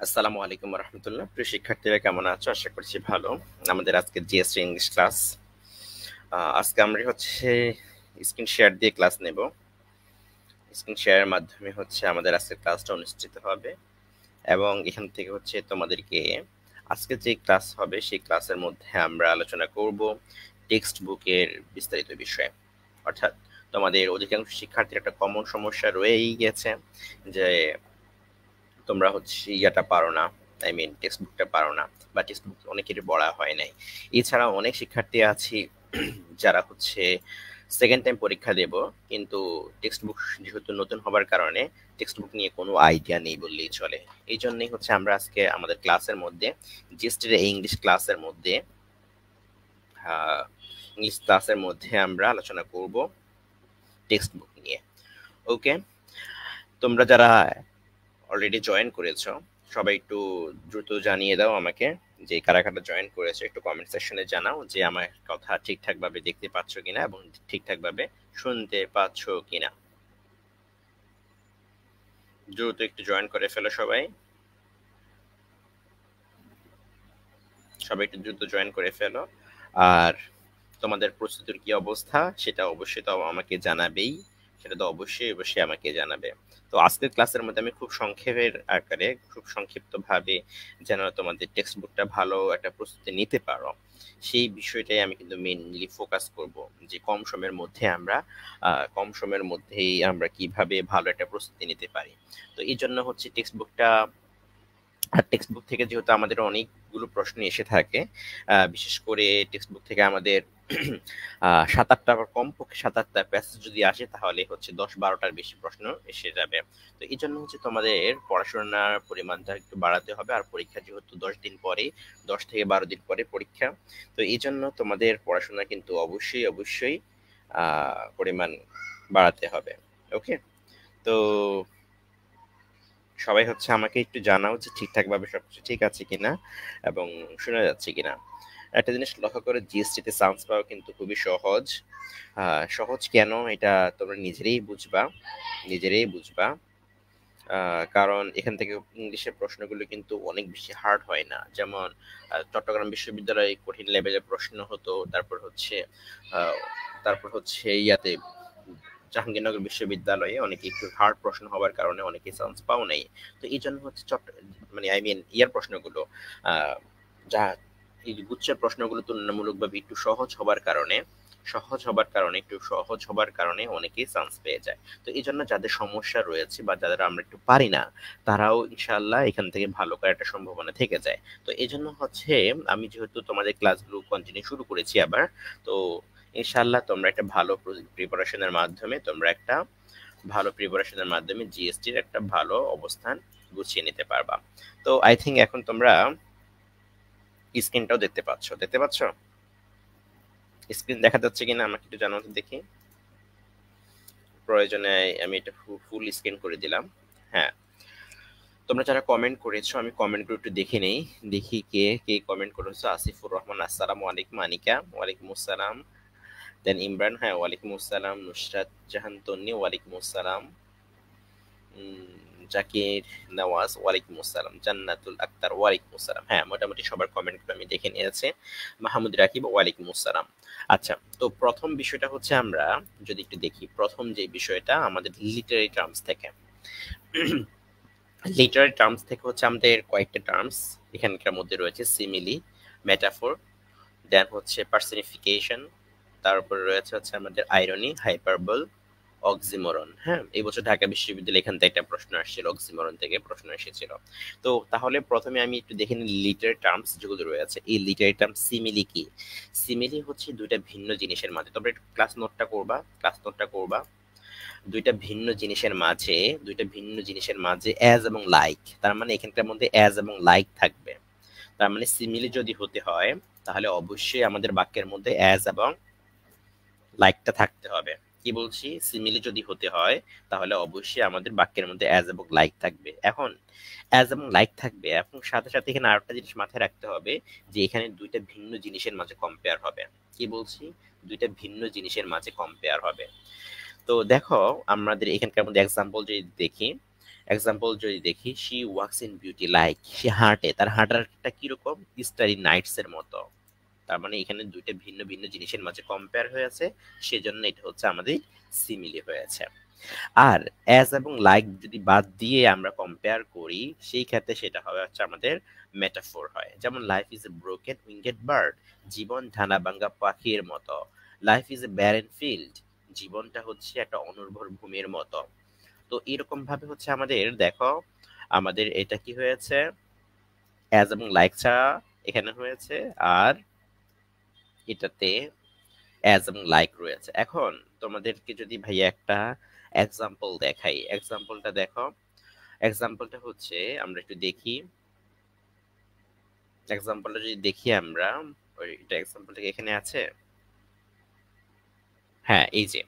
আসসালামু আলাইকুম রহমতুল্লাহ। প্রিয় শিক্ষার্থীরা কেমন আছো? আশা করছি ভালো। আমাদের আজকে জিএসটি ইংলিশ ক্লাস। আজকে আমরা স্ক্রিন শেয়ার দিয়ে ক্লাস নেব। স্ক্রিন শেয়ারের মাধ্যমে আমাদের আজকের ক্লাসটা অনুষ্ঠিত হবে এবং এখান থেকে তোমাদেরকে আজকে যে ক্লাস হবে সেই ক্লাসের মধ্যে আমরা আলোচনা করব টেক্সট বুকের বিস্তারিত বিষয়ে। অর্থাৎ তোমাদের অধিকাংশ শিক্ষার্থীর একটা কমন সমস্যা রয়েই গেছে যে তোমরা ইয়াটা পারো না, টেক্সট বুকটা পারো না, বা টেক্সট বুক অনেকেরই পড়া হয় নাই। এছাড়াও অনেক শিক্ষার্থী আছি যারা সেকেন্ড টাইম পরীক্ষা দেব, কিন্তু টেক্সট বুক যেহেতু নতুন হবার কারণে টেক্সট বুক নিয়ে কোনো আইডিয়া নেই বললেই চলে। এই জন্যই আমরা আজকে আমাদের ক্লাসের মধ্যে জিএসটির ইংলিশ ক্লাসের মধ্যে আমরা আলোচনা করব টেক্সট বুক নিয়ে। ওকে, তোমরা যারা অলরেডি জয়েন করেছো সবাই একটু দ্রুত জানিয়ে দাও আমাকে যে কারা কারা জয়েন করেছো। একটু কমেন্ট সেকশনে জানাও যে আমার কথা ঠিকঠাক ভাবে দেখতে পাচ্ছ কিনা এবং ঠিকঠাক ভাবে শুনতে পাচ্ছ কিনা। দ্রুত একটু জয়েন করে ফেলো সবাই। সবাই একটু দ্রুত জয়েন করে ফেলো। আর তোমাদের প্রস্তুতির কি অবস্থা সেটা অবশ্যই তো আমাকে জানাবেই। সেটা তো অবশ্যই অবশ্যই আমাকে জানাবে। তো আজকের ক্লাসের মধ্যে আমি খুব সংক্ষেপের আকারে, খুব সংক্ষিপ্ত ভাবে যেন তোমাদের টেক্সট বুকটা ভালো একটা প্রস্তুতি নিতে পারো সেই বিষয়টাই আমি কিন্তু মেইনলি ফোকাস করব, যে কম সময়ের মধ্যেই আমরা কিভাবে ভালো একটা প্রস্তুতি নিতে পারি। তো এই জন্য টেক্সট বুকটা, আর টেক্সট বুক থেকে যেহেতু আমাদের অনেকগুলো প্রশ্ন এসে থাকে, বিশেষ করে টেক্সট বুক থেকে আমাদের ৭-৮টা বা কমপক্ষে ৭-৮টা প্যাসেজ যদি আসে তাহলে ১০-১২টার বেশি প্রশ্ন এসে যাবে। তো এই জন্য তোমাদের পড়াশোনার পরিমাণটা একটু বাড়াতে হবে। আর পরীক্ষা যেহেতু ১০ দিন পরে, ১০ থেকে ১২ দিন পরে পরীক্ষা, তো এই জন্য তোমাদের পড়াশোনা কিন্তু অবশ্যই অবশ্যই পরিমাণ বাড়াতে হবে। ওকে, তো সবাই আমাকে একটু জানাও যে ঠিকঠাক ভাবে সবকিছু ঠিক আছে কিনা এবং শোনা যাচ্ছে কিনা। একটা জিনিস লক্ষ্য করে, জিএসটিতে সায়েন্স পাওয়া কিন্তু খুবই সহজ। সহজ কেন এটা তোমরা নিজেরাই বুঝবা। কারণ এখান থেকে ইংলিশের প্রশ্নগুলো কিন্তু অনেক বেশি হার্ড হয় না। যেমন চট্টগ্রাম বিশ্ববিদ্যালয়ে কঠিন লেভেলের প্রশ্ন হতো, আহ, তারপর ইয়াতে জাহাঙ্গীরনগর বিশ্ববিদ্যালয়ে অনেকে একটু হার্ড প্রশ্ন হওয়ার কারণে অনেকে চান্স পাও নাই। তো এই জন্য ইয়ার প্রশ্নগুলো, আহ, যা এই গুচ্ছের প্রশ্নগুলো তুলনামূলকভাবে একটু সহজ হবার কারণে অনেকেই চান্স পেয়ে যায়। তো এই জন্য যাদের সমস্যা রয়েছে বা যাদের আমরা একটু পারি না, তারাও ইনশাআল্লাহ এখান থেকে ভালো করার একটা সম্ভাবনা থেকে যায়। তো এই জন্য আমি যেহেতু তোমাদের ক্লাসগুলো কন্টিনিউ শুরু করেছি আবার, তো ইনশাআল্লাহ তোমরা একটা ভালো প্রিপারেশনের মাধ্যমে জিএসটির একটা ভালো অবস্থান গুছিয়ে নিতে পারবা। তো আই থিঙ্ক এখন তোমরা স্ক্রিনটাও দেখতে পাচ্ছ। স্ক্রিন দেখা যাচ্ছে কিনা আমাকে একটু জানাতে দেখি। প্রয়োজনে আমি এটা ফুল স্ক্রিন করে দিলাম। হ্যাঁ, তোমরা যারা কমেন্ট করেছো আমি কমেন্টগুলো একটু দেখে নেই, দেখি কে কে কমেন্ট করেছো। আসিফুর রহমান আসসালামু আলাইকুম, আনিকা ওয়ালাইকুম আসসালাম, দেন ইমরান, হ্যাঁ ওয়ালাইকুম আসসালাম, নুসরাত জাহান তন্নি ওয়ালাইকুম আসসালাম, জাকির নওয়াজ ওয়ালাইকুম আসসালাম, জান্নাতুল আক্তার ওয়ালাইকুম আসসালাম। হ্যাঁ, মোটামুটি সবার কমেন্টগুলো আমি দেখে নিয়েছি। মাহমুদ রাকিব ওয়ালাইকুম আসসালাম। আচ্ছা, তো প্রথম বিষয়টা আমরা যদি একটু দেখি, প্রথম যে বিষয়টা আমাদের লিটারি টার্মস থেকে। লিটারি টার্মস থেকে আমাদের কয়েকটা টার্মস এখানকার মধ্যে রয়েছে: সিমিলি, মেটাফোর, দেন পার্সনিফিকেশন, তারপরে রয়েছে আমাদের আইরনি, হাইপারবল, অক্সিমোরন। হ্যাঁ, এই বছর ঢাকা বিশ্ববিদ্যালয়ে এখান থেকে একটা প্রশ্ন আসছিল, অক্সিমোরন থেকে প্রশ্ন এসেছিল। তো তাহলে প্রথমে আমি একটু দেখে নিই লিটারি টার্মস যেগুলো রয়েছে। এই লিটারি টার্মস সিমিলি কি? সিমিলি দুইটা ভিন্ন জিনিসের মাঝে, তোমরা একটু ক্লাস নোটটা করবা। দুইটা ভিন্ন জিনিসের মাঝে অ্যাজ এবং লাইক, তার মানে এখানকার মধ্যে অ্যাজ এবং লাইক থাকবে। তার মানে সিমিলি যদি হতে হয় তাহলে অবশ্যই আমাদের বাক্যের মধ্যে অ্যাজ এবং লাইকটা থাকতে হবে। কি বলছি? সিমিলি যদি হতে হয় তাহলে অবশ্যই আমাদের বাক্যের মধ্যে অ্যাজ এবং লাইক থাকবে। এখন অ্যাজ এবং লাইক থাকবে, এখন সাথে সাথে এখানে আরেকটা জিনিস মাথায় রাখতে হবে, যে এখানে দুইটা ভিন্ন জিনিসের মাঝে কম্পেয়ার হবে। কি বলছি? দুইটা ভিন্ন জিনিসের মাঝে কম্পেয়ার হবে। তো দেখো, আমাদের এখানকার মধ্যে এক্সাম্পল যদি দেখি, এক্সাম্পল যদি দেখি, she walks in beauty like, সে হাঁটে, তার হাঁটারটা কিরকম, স্টারি নাইটস এর মতো। তার মানে এখানে দুইটা ভিন্ন ভিন্ন জিনিসের মাঝে কম্পেয়ার হয়েছে, সেজন্য এটা হচ্ছে আমাদের সিমিলি হয়েছে। আর অ্যাজ এবং লাইক যদি বাদ দিয়ে আমরা কম্পেয়ার করি, সেই ক্ষেত্রে সেটা হবে হচ্ছে আমাদের মেটাফোর হয়। যেমন life is a broken winged bird, জীবন ধানাভাঙ্গা পাখির মতো। Life is a barren field, জীবনটা হচ্ছে একটা অনুর্বর ভূমির মতো। তো এরকম ভাবে হচ্ছে আমাদের দেখো, আমাদের এটা কি হয়েছে, অ্যাজ এবং লাইক ছাড়া এখানে হয়েছে, আর এটাতে অ্যাজ এবং লাইক রয়েছে। এখন তোমাদেরকে যদি ভাইয়া একটা এক্সাম্পল দেখাই, এক্সাম্পলটা দেখো। এক্সাম্পলটা হচ্ছে আমরা একটু দেখি, এক্সাম্পলটা যদি দেখি আমরা, ওইটা এক্সাম্পলটা এখানে আছে, হ্যাঁ এই যে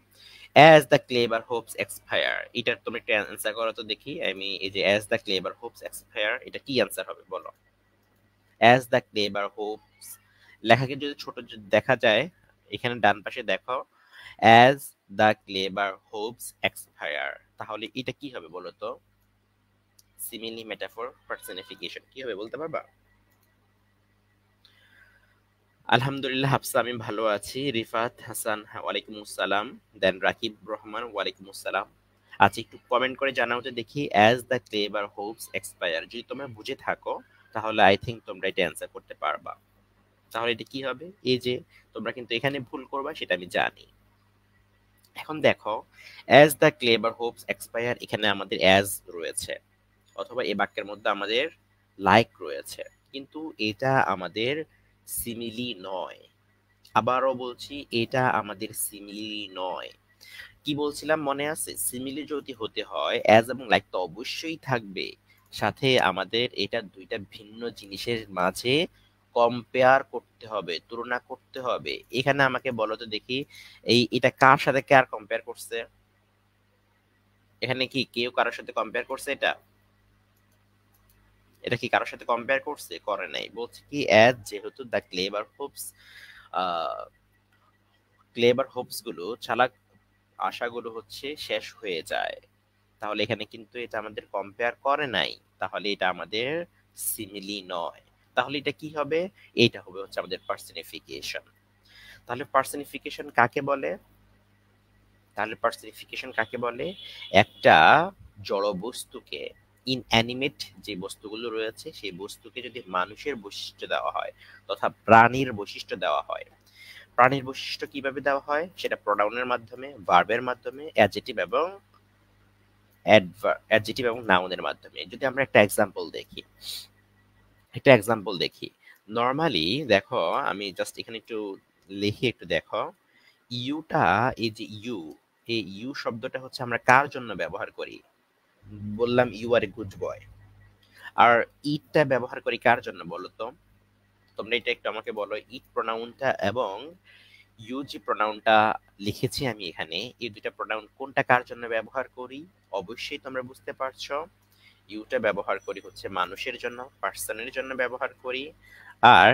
as the clever Hopes expire, এটার তুমি একটা অ্যান্সার করো তো দেখি। আমি এই যে as the clever Hopes expire, এটা কি অ্যান্সার হবে বলো? অ্যাজ দ্য ক্লেভার হোপস লেখাকে যদি ছোট দেখা যায়, এখানে ডান পাশে দেখো as the clever Hopes expire, তাহলে এটা কি হবে বলো তো? সিমিলি, মেটাফর, পার্সনিফিকেশন, কি হবে বলতে পারবা? আলহামদুলিল্লাহ হাফসা, আমি ভালো আছি। রিফাত হাসান, হ্যাঁ, ওয়ালাইকুম আসসালাম। দেন রাকিব রহমান, ওয়ালাইকুম আসসালাম। আচ্ছা, একটু কমেন্ট করে জানাও তো দেখি, as the clever Hopes expire যদি তোমরা বুঝে থাকো, তাহলে আই থিঙ্ক তোমরা এটা অ্যান্সার করতে পারবা। তাহলে এটা কি হবে? এই যে তোমরা কিন্তু এখানে ভুল করবা, সেটা আমি জানি। এখন দেখো, as the clever Hopes expire, এখানে আমাদের অ্যাজ রয়েছে, অথবা এই বাক্যের মধ্যে আমাদের লাইক রয়েছে, কিন্তু এটা আমাদের সিমিলি নয়। আবারও বলছি, এটা আমাদের সিমিলি নয়। কি বলছিলাম মনে আছে? সিমিলি যদি হতে হয়, অ্যাজ এবং লাইক তো অবশ্যই থাকবে, সাথে আমাদের এটা দুইটা ভিন্ন জিনিসের মাঝে কম্পেয়ার করতে হবে, তুলনা করতে হবে। এখানে আমাকে বলো তো দেখি, এটা কার সাথে কার কম্পেয়ার করছে? এখানে কি কেউ কারোর সাথে কম্পেয়ার করছে? এটা এটা কি কারোর সাথে কম্পেয়ার করছে? করে নাই। বলছে কি, অ্যাজ যেহেতু the clever Hopes, clever Hopes গুলো, চালাক আশাগুলো হচ্ছে শেষ হয়ে যায়, তাহলে এখানে কিন্তু এটা আমাদের কম্পেয়ার করে নাই, তাহলে এটা আমাদের সিমিলি নয়। তাহলে এটা কি হবে? এটা হবে হচ্ছে আমাদের পার্সনিফিকেশন। তাহলে পার্সনিফিকেশন কাকে বলে? তাহলে পার্সনিফিকেশন কাকে বলে? একটা জড় বস্তুকে, ইনঅ্যানিমেট যে বস্তুগুলো রয়েছে, সেই বস্তুকে যদি মানুষের বৈশিষ্ট্য দেওয়া হয় তথা প্রাণীর বৈশিষ্ট্য দেওয়া হয়। প্রাণীর বৈশিষ্ট্য কিভাবে দেওয়া হয়? সেটা প্রোনাউনের মাধ্যমে, ভার্বের মাধ্যমে, অ্যাডজেক্টিভ এবং নাউনের মাধ্যমে। যদি আমরা একটা এক্সাম্পল দেখি, নর্মালি দেখো, আমি জাস্ট এখানে একটু লিখে একটু দেখো, ইউটা, এই যে ইউ, এই ইউ শব্দটা হচ্ছে আমরা কার জন্য ব্যবহার করি? বললাম you R a good boy. আর ইটটা ব্যবহার করি কার জন্য বলো তো? তোমরা এটা একটু আমাকে বলো। ইট প্রোনাউনটা এবং ইউ যে প্রোনাউনটা লিখেছি আমি এখানে, এই দুইটা প্রোনাউন কোনটা কার জন্য ব্যবহার করি? অবশ্যই তোমরা বুঝতে পারছো, ইউটা ব্যবহার করি হচ্ছে মানুষের জন্য, পার্সনের জন্য ব্যবহার করি। আর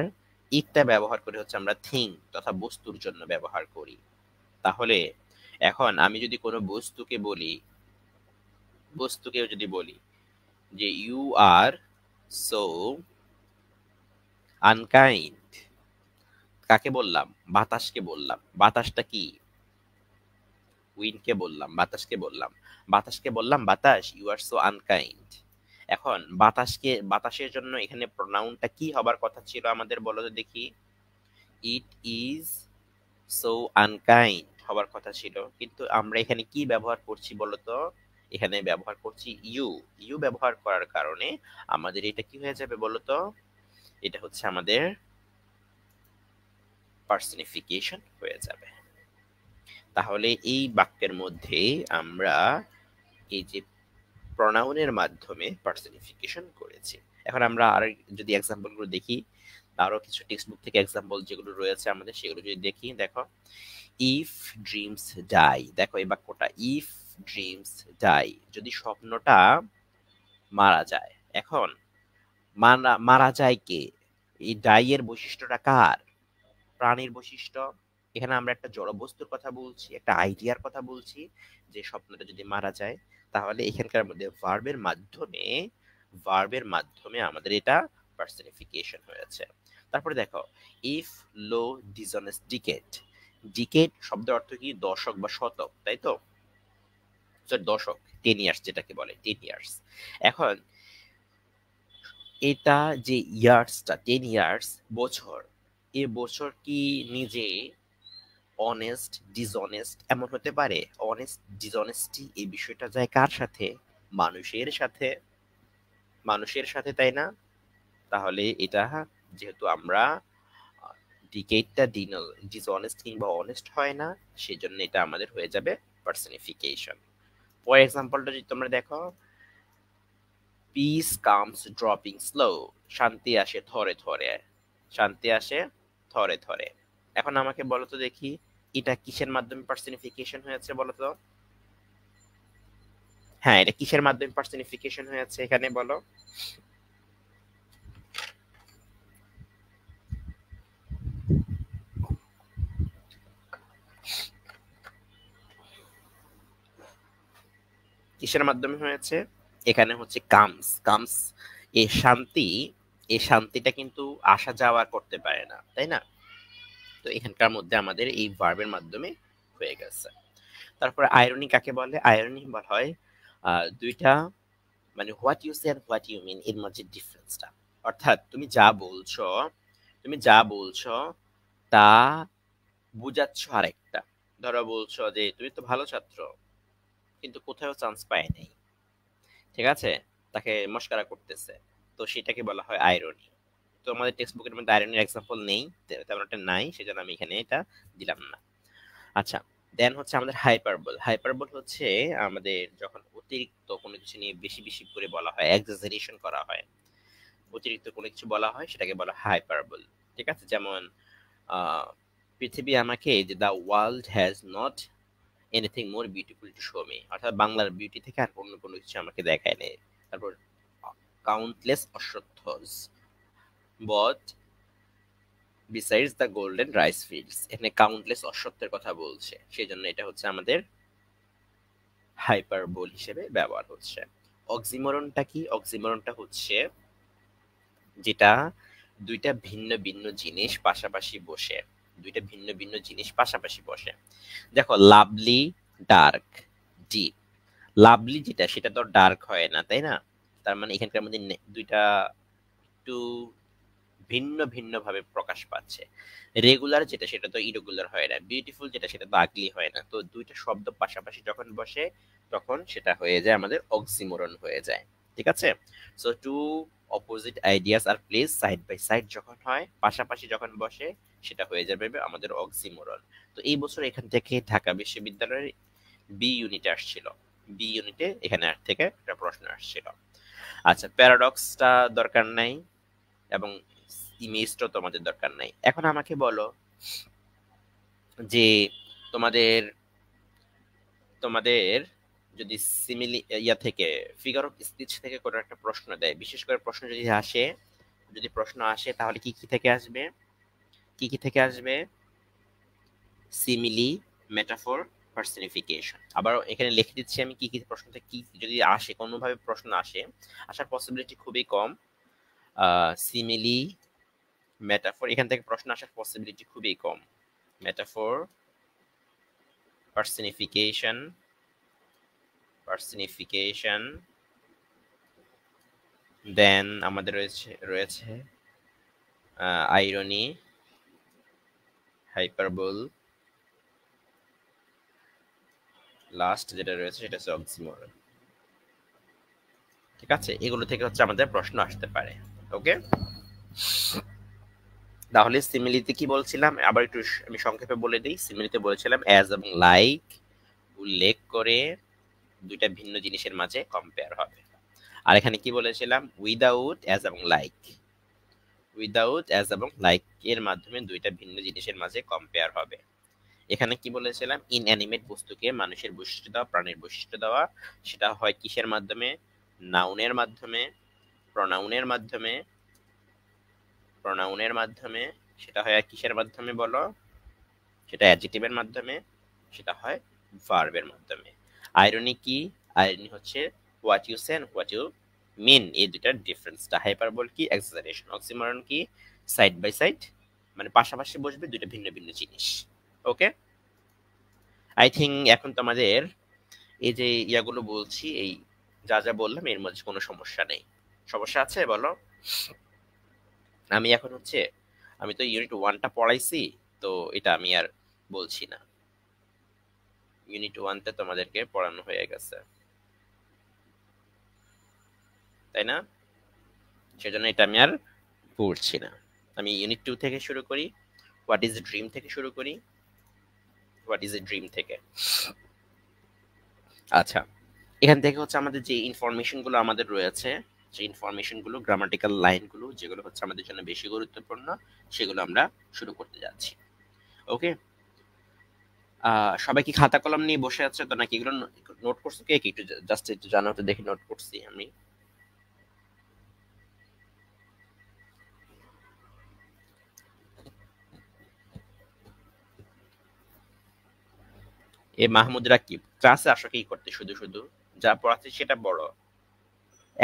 ইটটা ব্যবহার করি হচ্ছে আমরা থিং তথা বস্তুর জন্য ব্যবহার করি। তাহলে এখন আমি যদি কোনো বস্তুকেও যদি বলি যে ইউ আর সো আনকাইন্ড, কাকে বললাম? বাতাসকে বললাম। বাতাসটা কি? উইন্ডকে বললাম, বাতাসকে বললাম, বাতাস ইউ আর সো আনকাইন্ড। এখন বাতাসের জন্য এখানে প্রোনাউনটা কি হবার কথা ছিল আমাদের, বলো তো দেখি। ইট ইজ সো আনকাইন্ড হবার কথা ছিল, কিন্তু আমরা এখানে কি ব্যবহার করছি বলতো? এখানে ব্যবহার করছি ইউ। ইউ ব্যবহার করার কারণে আমাদের এটা কি হয়ে যাবে বলতো? এটা হচ্ছে আমাদের পার্সনিফিকেশন হয়ে যাবে। তাহলে এই বাক্যের মধ্যে আমরা এই যে প্রনাউনের মাধ্যমে পার্সনিফিকেশন করেছি। এখন আমরা আর যদি এক্সাম্পল গুলো দেখি, আরো কিছু টেক্সট বুক থেকে এক্সাম্পল যেগুলো রয়েছে আমাদের, সেগুলো যদি দেখি, দেখো ইফ ড্রিমস ডাই, দেখো এই বাক্যটা, ইফ ড্রিমস ডাই, যদি স্বপ্নটা মারা যায়। এখন মারা যায় কে? এই ডাই এর বৈশিষ্ট্যটা কার? প্রাণীর বৈশিষ্ট্য। এখানে আমরা একটা জড় বস্তুর কথা বলছি, একটা আইডিয়ার কথা বলছি, যে স্বপ্নটা যদি মারা যায় তাহলে এখানকার মধ্যে ভার্বের মাধ্যমে আমাদের এটা পার্সনিফিকেশন হয়েছে। তারপরে দেখো, if low dishonest decade. Decade শব্দের অর্থ কি? দশক বা শতক, তাই তো? দশক, 10 ইয়ার্স যেটাকে বলে, 10 ইয়ার্স। এখন এটা যে ইয়ার্সটা, 10 ইয়ার্স, বছর, এই বছর কি নিজে অনেস্ট ডিসঅনেস্ট এমন হতে পারে? অনেস্ট ডিসঅনেস্টি এই বিষয়টা যায় কার সাথে? মানুষের সাথে। মানুষের সাথে, তাই না? তাহলে এটা, যেহেতু আমরা ডিকেটটা ডিসঅনেস্ট কিংবা অনেস্ট হয় না, সেজন্য এটা আমাদের হয়ে যাবে পার্সনিফিকেশন। ফর এক্সাম্পলটা যদি তোমরা দেখো, পিস কামস ড্রপিং স্লো। শান্তি আসে থরে থরে। শান্তি আসে থরে থরে। এখন আমাকে বলো তো দেখি, এটা কিসের মাধ্যমে পার্সনিফিকেশন হয়েছে বলো তো? হ্যাঁ, এটা কিসের মাধ্যমে পার্সনিফিকেশন হয়েছে এখানে বলো? কিসের মাধ্যমে হয়েছে? এখানে হচ্ছে কামস। কামস, এই শান্তি, এই শান্তিটা কিন্তু আসা যাওয়া করতে পারে না, তাই না? তো এখানকার মধ্যে আমাদের এই ভার্বের মাধ্যমে হয়ে গেছে। তারপরে আইরনি কাকে বলে? আইরনি বলা হয় দুইটা, মানে what you say and what you mean এর মধ্যে ডিফারেন্সটা। অর্থাৎ তুমি যা বলছো তা বুঝাচ্ছ আরেকটা। ধরো বলছো যে তুমি তো ভালো ছাত্র, কিন্তু কোথাও চান্স পায় নাই, ঠিক আছে, তাকে মস্কারা করতেছে, তো সেটাকে বলা হয় আইরনি। তো আমাদের টেক্সট বুকের মধ্যে আইরনির এক্সাম্পল নেই, তেমন একটা নাই, সেজন্য আমি এখানে এটা দিলাম না। আচ্ছা, দেন হচ্ছে আমাদের হাইপারবল। হাইপারবল হচ্ছে আমাদের যখন অতিরিক্ত কোনো কিছু নিয়ে বেশি বেশি করে বলা হয়, এক্সাজারেশন করা হয়, অতিরিক্ত কোনো কিছু বলা হয়, সেটাকে বলা হাইপারবল। ঠিক আছে, যেমন আহ, পৃথিবী আমাকে, যে the world has not anything more beautiful to show me, অর্থাৎ বাংলার বিউটি থেকে আর অন্য কোনো কিছু আমাকে দেখায় নেই। তারপর কাউন্টলেস অশ্বত্থস বট besides the golden rice fields. এখানে কাউন্টলেস অশ্বত্থের কথা বলছে, সেই জন্য এটা হচ্ছে আমাদের হাইপারবোল হিসেবে ব্যবহার হচ্ছে। অক্সিমরনটা কি? অক্সিমরনটা হচ্ছে যেটা দুইটা ভিন্ন ভিন্ন জিনিস পাশাপাশি বসে, দুইটা ভিন্ন ভিন্ন জিনিস পাশাপাশি বসে। দেখো, লাভলি, ডার্ক, ডিপ। লাভলি যেটা, সেটা তো ডার্ক হয় না, তাই না? তার মানে এখানকার মধ্যে দুইটা একটু ভিন্ন ভিন্ন ভাবে প্রকাশ পাচ্ছে। রেগুলার যেটা, সেটা তো ইরেগুলার হয় না। বিউটিফুল যেটা, সেটা তো আগলি হয় না। তো দুইটা শব্দ পাশাপাশি যখন বসে, তখন সেটা হয়ে যায় আমাদের অক্সিমোরন হয়ে যায়। ঠিক আছে? So two opposite ideas are place side by side যখন হয়, পাশাপাশি যখন বসে, সেটা হয়ে যাবে আমাদের অক্সিমোরন। তো এই বছর এখান থেকে ঢাকা বিশ্ববিদ্যালয়ের বি ইউনিটে আসছিল, বি ইউনিটে এখানে থেকে একটা প্রশ্ন আসছিল। আচ্ছা, প্যারাডক্সটা দরকার নাই এবং ইমেজটা তোমাদের দরকার নাই। এখন আমাকে বলো যে তোমাদের তোমাদের যদি সিমিলি ইয়া থেকে, ফিগার অফ স্পিচ থেকে কোনো একটা প্রশ্ন দেয়, বিশেষ করে প্রশ্ন যদি প্রশ্ন আসে, তাহলে কি কি থেকে আসবে? কি কি থেকে আসবে? Simile, metaphor, personification. আবার এখানে লিখে দিচ্ছি আমি কি কি প্রশ্ন থেকে কি যদি আসে, কোনোভাবে প্রশ্ন আসে, আসার পসিবিলিটি খুবই কম। সিমিলি, মেটাফর, এখান থেকে প্রশ্ন আসার পসিবিলিটি খুবই কম। মেটাফর, পার্সনিফিকেশন, দেন আমাদের রয়েছে আইরনি, হাইপারবোল, লাস্ট যেটা রয়েছে সেটা হচ্ছে অক্সিমোরন। ঠিক আছে, এগুলো থেকে হচ্ছে আমাদের প্রশ্ন আসতে পারে। ওকে, তাহলে সিমিলিতে কি বলছিলাম আবার একটু আমি সংক্ষেপে বলে দিই। সিমিলিতে বলেছিলাম অ্যাজ এবং লাইক উল্লেখ করে দুইটা ভিন্ন জিনিসের মাঝে কম্পেয়ার হবে। আর এখানে কি বলেছিলাম? উইদাউট অ্যাজ এবং লাইক, উইদাউট অ্যাজ এবং লাইক এর মাধ্যমে দুইটা ভিন্ন জিনিসের মাঝে কম্পেয়ার হবে। এখানে কি বলেছিলাম? ইনঅ্যানিমেট বস্তুকে মানুষের বৈশিষ্ট্য দেওয়া, প্রাণীর বৈশিষ্ট্য দেওয়া, সেটা হয় কিসের মাধ্যমে? নাউনের মাধ্যমে, প্রনাউনের মাধ্যমে, প্রনাউনের মাধ্যমে। সেটা হয় আর কিসের মাধ্যমে বলো? সেটা অ্যাডজেক্টিভের মাধ্যমে, সেটা হয় ভার্বের মাধ্যমে। আইরনি কি? আইরনি হচ্ছে what you say and what you mean, এই দুটার ডিফারেন্সটা। হাইপারবল কি, এক্সাজারেশন। অক্সিমরন কি, সাইড বাই সাইড, মানে পাশাপাশি বসবে দুটো ভিন্ন ভিন্ন জিনিস। ওকে, আই থিঙ্ক এখন তো আমাদের এই যে ইয়াগুলো বলছি, এই যা যা বললাম এর মধ্যে কোনো সমস্যা নেই। সমস্যা আছে বলো? আমি এখন হচ্ছে, আমি তো ইউনিট 1টা পড়াইছি, তো এটা আমি আর বলছি না। ইউনিট 1তে তোমাদেরকে পড়ানো হয়ে গেছে, তাই না? সেজন্য এটা আমি আর পড়ছি না। আমি ইউনিট 2 থেকে শুরু করি, হোয়াট ইজ ড্রিম থেকে শুরু করি। হোয়াট ইজ এ ড্রিম থেকে, আচ্ছা, এখান থেকে হচ্ছে আমাদের যে ইনফরমেশন গুলো আমাদের রয়েছে, যে ইনফরমেশন গুলো, গ্রামাটিক্যাল লাইন গুলো যেগুলো হচ্ছে আমাদের জন্য বেশি গুরুত্বপূর্ণ, সেগুলো আমরা শুরু করতে যাচ্ছি। ওকে, সবাই কি খাতা কলম নিয়ে বসে আছে তো, নাকি এগুলো নোট করছো? কে কি একটু জাস্ট একটু জানাও তো দেখি। নোট করছি আমি। এ মাহমুদরা কি ক্লাসে আসো কি করতে? শুধু শুধু যা পড়াচ্ছি সেটা বড়।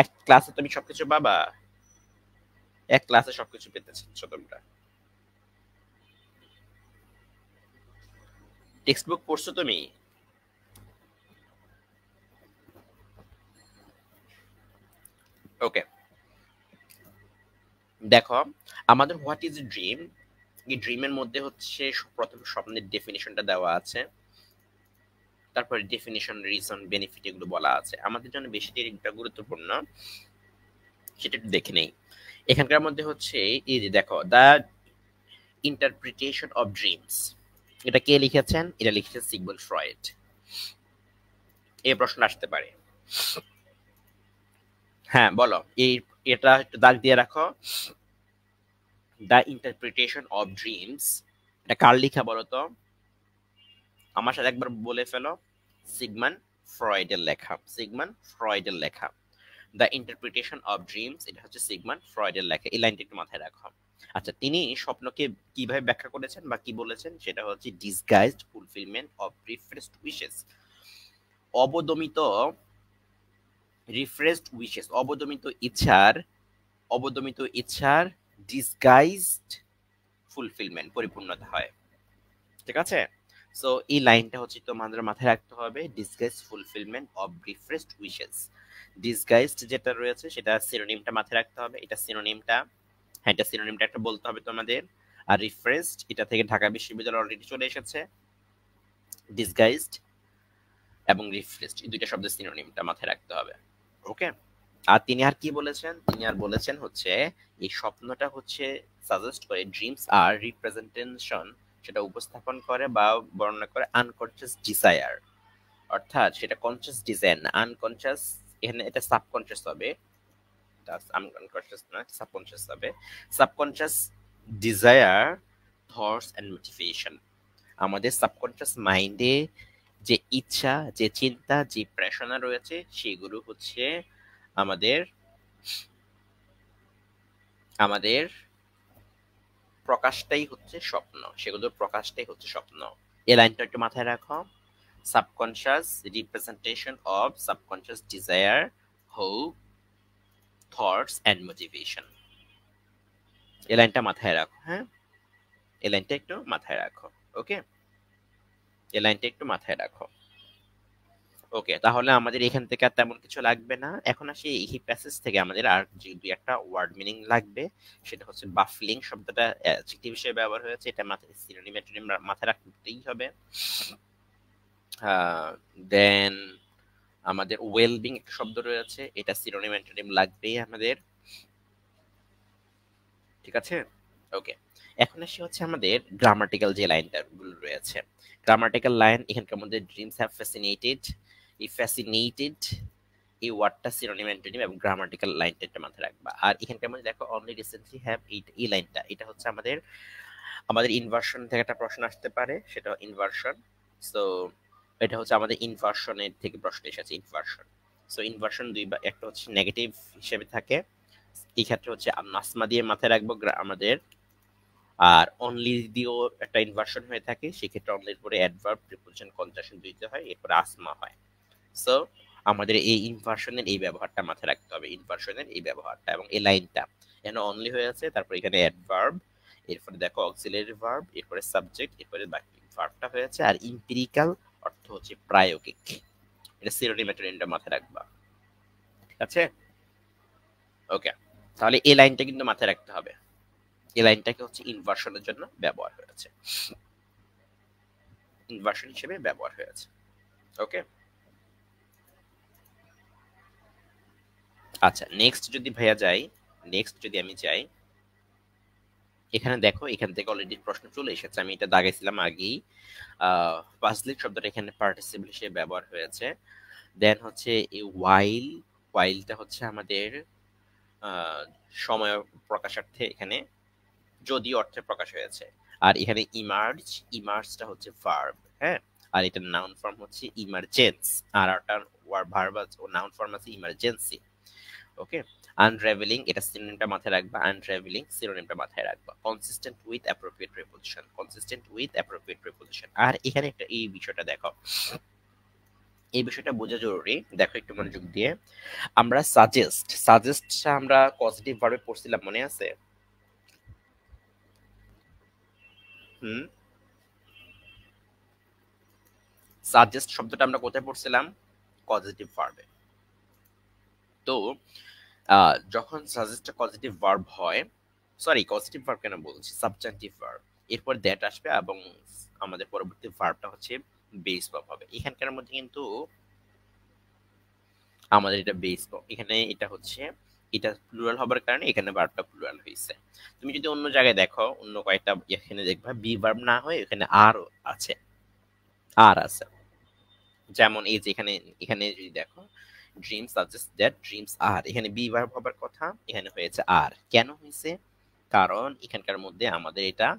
এক ক্লাসে তুমি সবকিছু পাবা? এক ক্লাসে সবকিছু পেতে চাচ্ছ তোমরা? টেক্সট বুক পড়ছো তুমি? ওকে, দেখো, আমাদের হোয়াট ইজ ড্রিম, এই ড্রিমের মধ্যে হচ্ছে প্রথম স্বপ্নের ডেফিনিশনটা দেওয়া আছে, তারপরে ডেফিনিশন, রিজন, বেনিফিট এগুলো বলা আছে। আমাদের জন্য বেশি যেটা গুরুত্বপূর্ণ সেটা একটু দেখে নেই। এখানকার মধ্যে হচ্ছে এই যে দেখো, দ্য ইন্টারপ্রিটেশন অফ ড্রিমস, এটা কে লিখেছেন? এটা লিখেছেন সিগমুন্ড ফ্রয়েড। এই প্রশ্ন আসতে পারে। হ্যাঁ বলো, এই এটা একটু দাগ দিয়ে রাখো। দ্য ইন্টারপ্রিটেশন অফ ড্রিমস, এটা কার লেখা বলো তো? আমার সাথে একবার বলে ফেলো। সিগমন্ড ফ্রয়েডের লেখা। সিগমন্ড ফ্রয়েডের লেখা দ্য ইন্টারপ্রিটেশন অফ ড্রিমস, এটা হচ্ছে সিগমন্ড ফ্রয়েডের লেখা। এই লাইনটা একটু মাথায় রাখো। আচ্ছা, তিনি স্বপ্নকে কিভাবে ব্যাখ্যা করেছেন বা কি বলেছেন? সেটা হচ্ছে disguised fulfilment of refreshed wishes. অবদমিত রিফ্রেশড উইশেস, অবদমিত ইচ্ছার ডিসগাইজড ফুলফিলমেন্ট, পরিপূর্ণতা হয়। ঠিক আছে? সো এই লাইনটা হচ্ছে তোমাদের মাথায় রাখতে হবে, disguised fulfilment of refreshed wishes. Disguised যেটা রয়েছে সেটা সিনোনিমটা মাথায় রাখতে হবে। এটা সিনোনিমটা, হ্যাঁ এটা সিনোনিমটা একটা বলতে হবে তোমাদের। আর রিফ্রেশড, এটা থেকে ঢাকা বিশ্ববিদ্যালয় অলরেডি চলে এসেছে। ডিসগাইজড এবং রিফ্রেশড, এই দুইটা শব্দের সিনোনিমটা মাথায় রাখতে হবে। ওকে, আর তিনি আর কি বলেছেন? তিনি আর বলেছেন হচ্ছে এই স্বপ্নটা হচ্ছে সাজেস্ট করে, ড্রিমস আর রিপ্রেজেন্টেশন, সেটা উপস্থাপন করে বা বর্ণনা করে আনকনসিয়াস ডিজায়ার, অর্থাৎ সেটা কনসিয়াস ডিজায়ার না, আনকনসিয়াস। এখানে এটা সাবকনসিয়াস হবে, আনকনসিয়াস না, সাবকনসিয়াস হবে। Subconscious desire, thoughts and motivation, আমাদের সাবকনসিয়াস মাইন্ডে যে ইচ্ছা, যে চিন্তা, যে প্রেরণা রয়েছে, সেগুলো হচ্ছে আমাদের আমাদের প্রকাশটাই হচ্ছে স্বপ্ন, সেগুলোর প্রকাশটাই হচ্ছে স্বপ্ন। এই লাইনটা একটু মাথায় রাখো। Subconscious representation of subconscious desire, hope, thoughts and motivation. এই লাইনটা মাথায় রাখো। হ্যাঁ, এই লাইনটা একটু মাথায় রাখো। ওকে, এই লাইনটা একটু মাথায় রাখো। ওকে, তাহলে আমাদের এখান থেকে আর তেমন কিছু লাগবে না। এখন আসি এই প্যাসেজ থেকে আমাদের আর যে দুই একটা ওয়ার্ড মিনিং লাগবে। সেটা হচ্ছে বাফলিং শব্দটা অ্যাডজেক্টিভ হিসেবে ব্যবহার হয়েছে, এটা মাথায় সিনোনিম অ্যান্টোনিম মাথায় রাখতেই হবে। দেন আমাদের ওয়েলবিং একটা শব্দ রয়েছে, এটা সিনোনিম অ্যান্টোনিম লাগবেই আমাদের। ঠিক আছে? ওকে, এখন আসি হচ্ছে আমাদের গ্রামাটিক্যাল যে লাইনটা গুলো রয়েছে। গ্রামাটিক্যাল লাইন এখানকার মধ্যে ড্রিমস হ্যাভ ফ্যাসিনেটেড, এই ফ্যাসিনেটেড এই ওয়ার্ডটা সিনোনিম অ্যান্টোনিম এবং গ্রামাটিক্যাল লাইনটা একটা মাথায় রাখবা। আর এখানকার মধ্যে দেখো অনলি রিসেন্টলি হ্যাভ, এই লাইনটা, এটা হচ্ছে আমাদের আমাদের ইনভার্সন থেকে একটা প্রশ্ন আসতে পারে, সেটা ইনভার্সন। সো এটা হচ্ছে আমাদের ইনভার্সনের থেকে প্রশ্ন এসেছে, ইনভার্সন। সো ইনভার্সন দুই, বা একটা হচ্ছে নেগেটিভ হিসেবে থাকে, এই ক্ষেত্রে হচ্ছে নাসমা দিয়ে মাথায় রাখবো আমাদের। আর অনলি দিয়েও একটা ইনভার্সন হয়ে থাকে, সেক্ষেত্রে অনলির পরে অ্যাডভার্ব, প্রিপোজিশন, কনজাংশন দিতে হয়, এরপরে আসমা হয়। সো আমাদের এই ইনভার্সনের এই ব্যবহারটা মাথায় রাখতে হবে, ইনভার্সনের এই ব্যবহারটা এবং এই লাইনটা এখানে অনলি হয়ে আছে, তারপর এখানে অ্যাডভার্ব, এরপরে দেখো অক্সিলারি ভার্ব, এরপরে সাবজেক্ট, এরপরে বাকি ভার্বটা হয়েছে, আর ইম্পিরিক্যাল অর্থ হচ্ছে প্রায়োগিক। এটা সিনোনিম মেটোনিমটা মাথায় রাখবা, ঠিক আছে? ওকে, তাহলে এই লাইনটা কিন্তু মাথায় রাখতে হবে, এই লাইনটাকে হচ্ছে ইনভার্সনের জন্য ব্যবহার হয়েছে, ইনভার্সন হিসেবে ব্যবহার হয়েছে। ওকে, আচ্ছা নেক্সট যদি ভাইয়া যাই, নেক্সট যদি আমি যাই, এখানে দেখো এখান থেকে অলরেডি প্রশ্ন চলে এসেছে, আমি এটা দাগাইছিলাম আগেই। ফার্স্টলি শব্দটা এখানে পার্টিসিপল হিসেবে ব্যবহার হয়েছে। দেন হচ্ছে এই ওয়াইল, ওয়াইলটা হচ্ছে আমাদের সময় প্রকাশার্থে এখানে যদি অর্থে প্রকাশ হয়েছে। আর এখানে ইমার্জ, ইমার্জটা হচ্ছে ভার্ব, হ্যাঁ, আর এটা নাউন ফর্ম হচ্ছে ইমার্জেন্স, আর ওটার ভার্ব ও নাউন ফর্ম আছে ইমার্জেন্সি। ওকে, আনট্রাভেলিং এটা সিনোনিমটা মাথায় রাখবা, আনট্রাভেলিং সিনোনিমটা মাথায় রাখবা, consistent with appropriate preposition, consistent with appropriate preposition. আর এখানে একটা এই বিষয়টা দেখো, এই বিষয়টা বোঝা জরুরি, দেখো একটু মনোযোগ দিয়ে। আমরা সাজেস্ট, সাজেস্টটা আমরা পজিটিভ ভার্বে পড়ছিলাম, মনে আছে? হুম, সাজেস্ট শব্দটা আমরা কোথায় পড়ছিলাম? পজিটিভ ভার্বে। তো যখন সাজেস্টটা পজিটিভ ভার্ব হয়, সরি পজিটিভ ভার্ব কেন বলছি, সাবজেক্টিভ ভার্ব, এরপর দ্যাট আসবে এবং আমাদের পরবর্তী ভার্বটা হচ্ছে বেস ভার্ব হবে। এখানকার মধ্যে কিন্তু আমাদের এটা বেস ভার্ব, এখানে এটা হচ্ছে, এটা প্লুরাল হবার কারণে এখানে ভার্বটা প্লুরাল হয়েছে। তুমি যদি অন্য জায়গায় দেখো, অন্য কয়েকটা এখানে দেখবা বি ভার্ব না হয়ে এখানে আর আছে, আর আছে। যেমন এই যে এখানে, এখানে যদি দেখো ড্রিমস সাজেস্ট দ্যাট ড্রিমস আর, এখানে বি ভার্ব হবার কথা, এখানে হয়েছে আর। কেন হয়েছে? কারণ এখানকার মধ্যে আমাদের এটা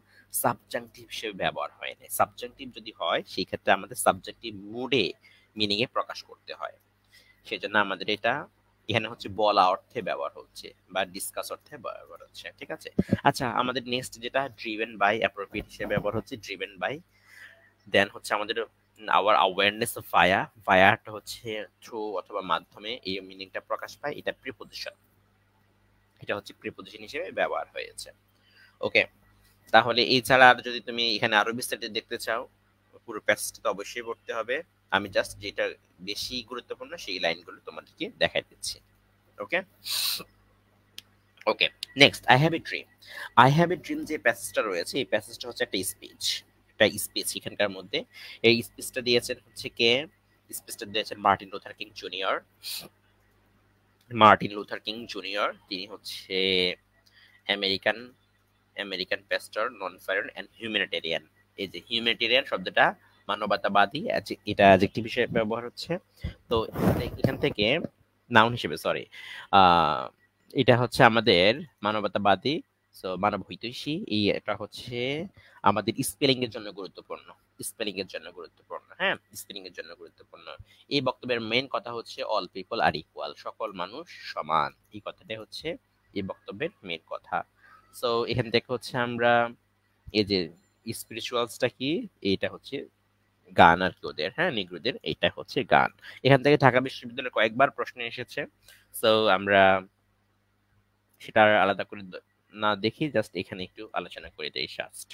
সাবজাংটিভ হিসেবে ব্যবহার হয় না। সাবজাংটিভ যদি হয় সেই ক্ষেত্রে আমাদের সাবজেক্টিভ মুডে মিনিং এ প্রকাশ করতে হয়, সেজন্য আমাদের এটা এখানে হচ্ছে বলা অর্থে ব্যবহার হচ্ছে বা ডিসকাস অর্থে ব্যবহার হচ্ছে, ঠিক আছে? আচ্ছা, আমাদের নেক্সট যেটা ড্রিভেন বাই অ্যাপ্রোপ্রিয়েট হিসেবে ব্যবহার হচ্ছে, ড্রিভেন বাই। দেন হচ্ছে আমাদের আওয়ার অ্যাওয়ারনেস অফ ফায়ার, ফায়ারটা হচ্ছে থ্রু অথবা মাধ্যমে এই মিনিংটা প্রকাশ পায়, এটা প্রিপোজিশন, এটা হচ্ছে প্রিপোজিশন হিসেবে ব্যবহার হয়েছে। ওকে, তাহলে এই ছাড়া আর যদি তুমি এখানে আরো বিস্তারিত দেখতে চাও, পুরো প্যাসেজটা তো অবশ্যই পড়তে হবে। আমি জাস্ট যেটা বেশি গুরুত্বপূর্ণ সেই লাইনগুলো তোমাদেরকে দেখাই দিচ্ছি। Okay, okay, next I have a dream. I have a dream যে প্যাসেজটা রয়েছে, এই প্যাসেজটা হচ্ছে একটা স্পিচ, একটা স্পিচ। এখানকার মধ্যে এই স্পিচটা দিয়েছেন হচ্ছে কে? স্পিচটা দিয়েছেন Martin Luther King junior. Martin Luther King junior তিনি হচ্ছে American, American pastor, non violent and humanitarian. এই যে হিউম্যানিটেরিয়ান শব্দটা মানবতাবাদী, এটা অ্যাডজেক্টিভ হিসেবে ব্যবহার হচ্ছে। তো এখান থেকে নাউন হিসেবে, সরি, এটা হচ্ছে আমাদের মানবতাবাদী, সো মানব হিতৈষী, এই এটা হচ্ছে আমাদের স্পেলিং এর জন্য গুরুত্বপূর্ণ, স্পেলিং এর জন্য গুরুত্বপূর্ণ, হ্যাঁ, স্পেলিং এর জন্য গুরুত্বপূর্ণ। এই বক্তব্যের মেইন কথা হচ্ছে অল পিপল আর ইকুয়াল, সকল মানুষ সমান, এই কথাটাই হচ্ছে এই বক্তব্যের মেইন কথা। সো এখান থেকে হচ্ছে আমরা এই যে স্পিরিচুয়ালসটা কি, এইটা হচ্ছে গান আর কি ওদের, হ্যাঁ, নিগ্রোদের, এইটা হচ্ছে গান। এখান থেকে ঢাকা বিশ্ববিদ্যালয়ে কয়েকবার প্রশ্ন এসেছে, সো আমরা সেটা আর আলাদা করে না দেখি, জাস্ট এখানে একটু আলোচনা করে দেই জাস্ট।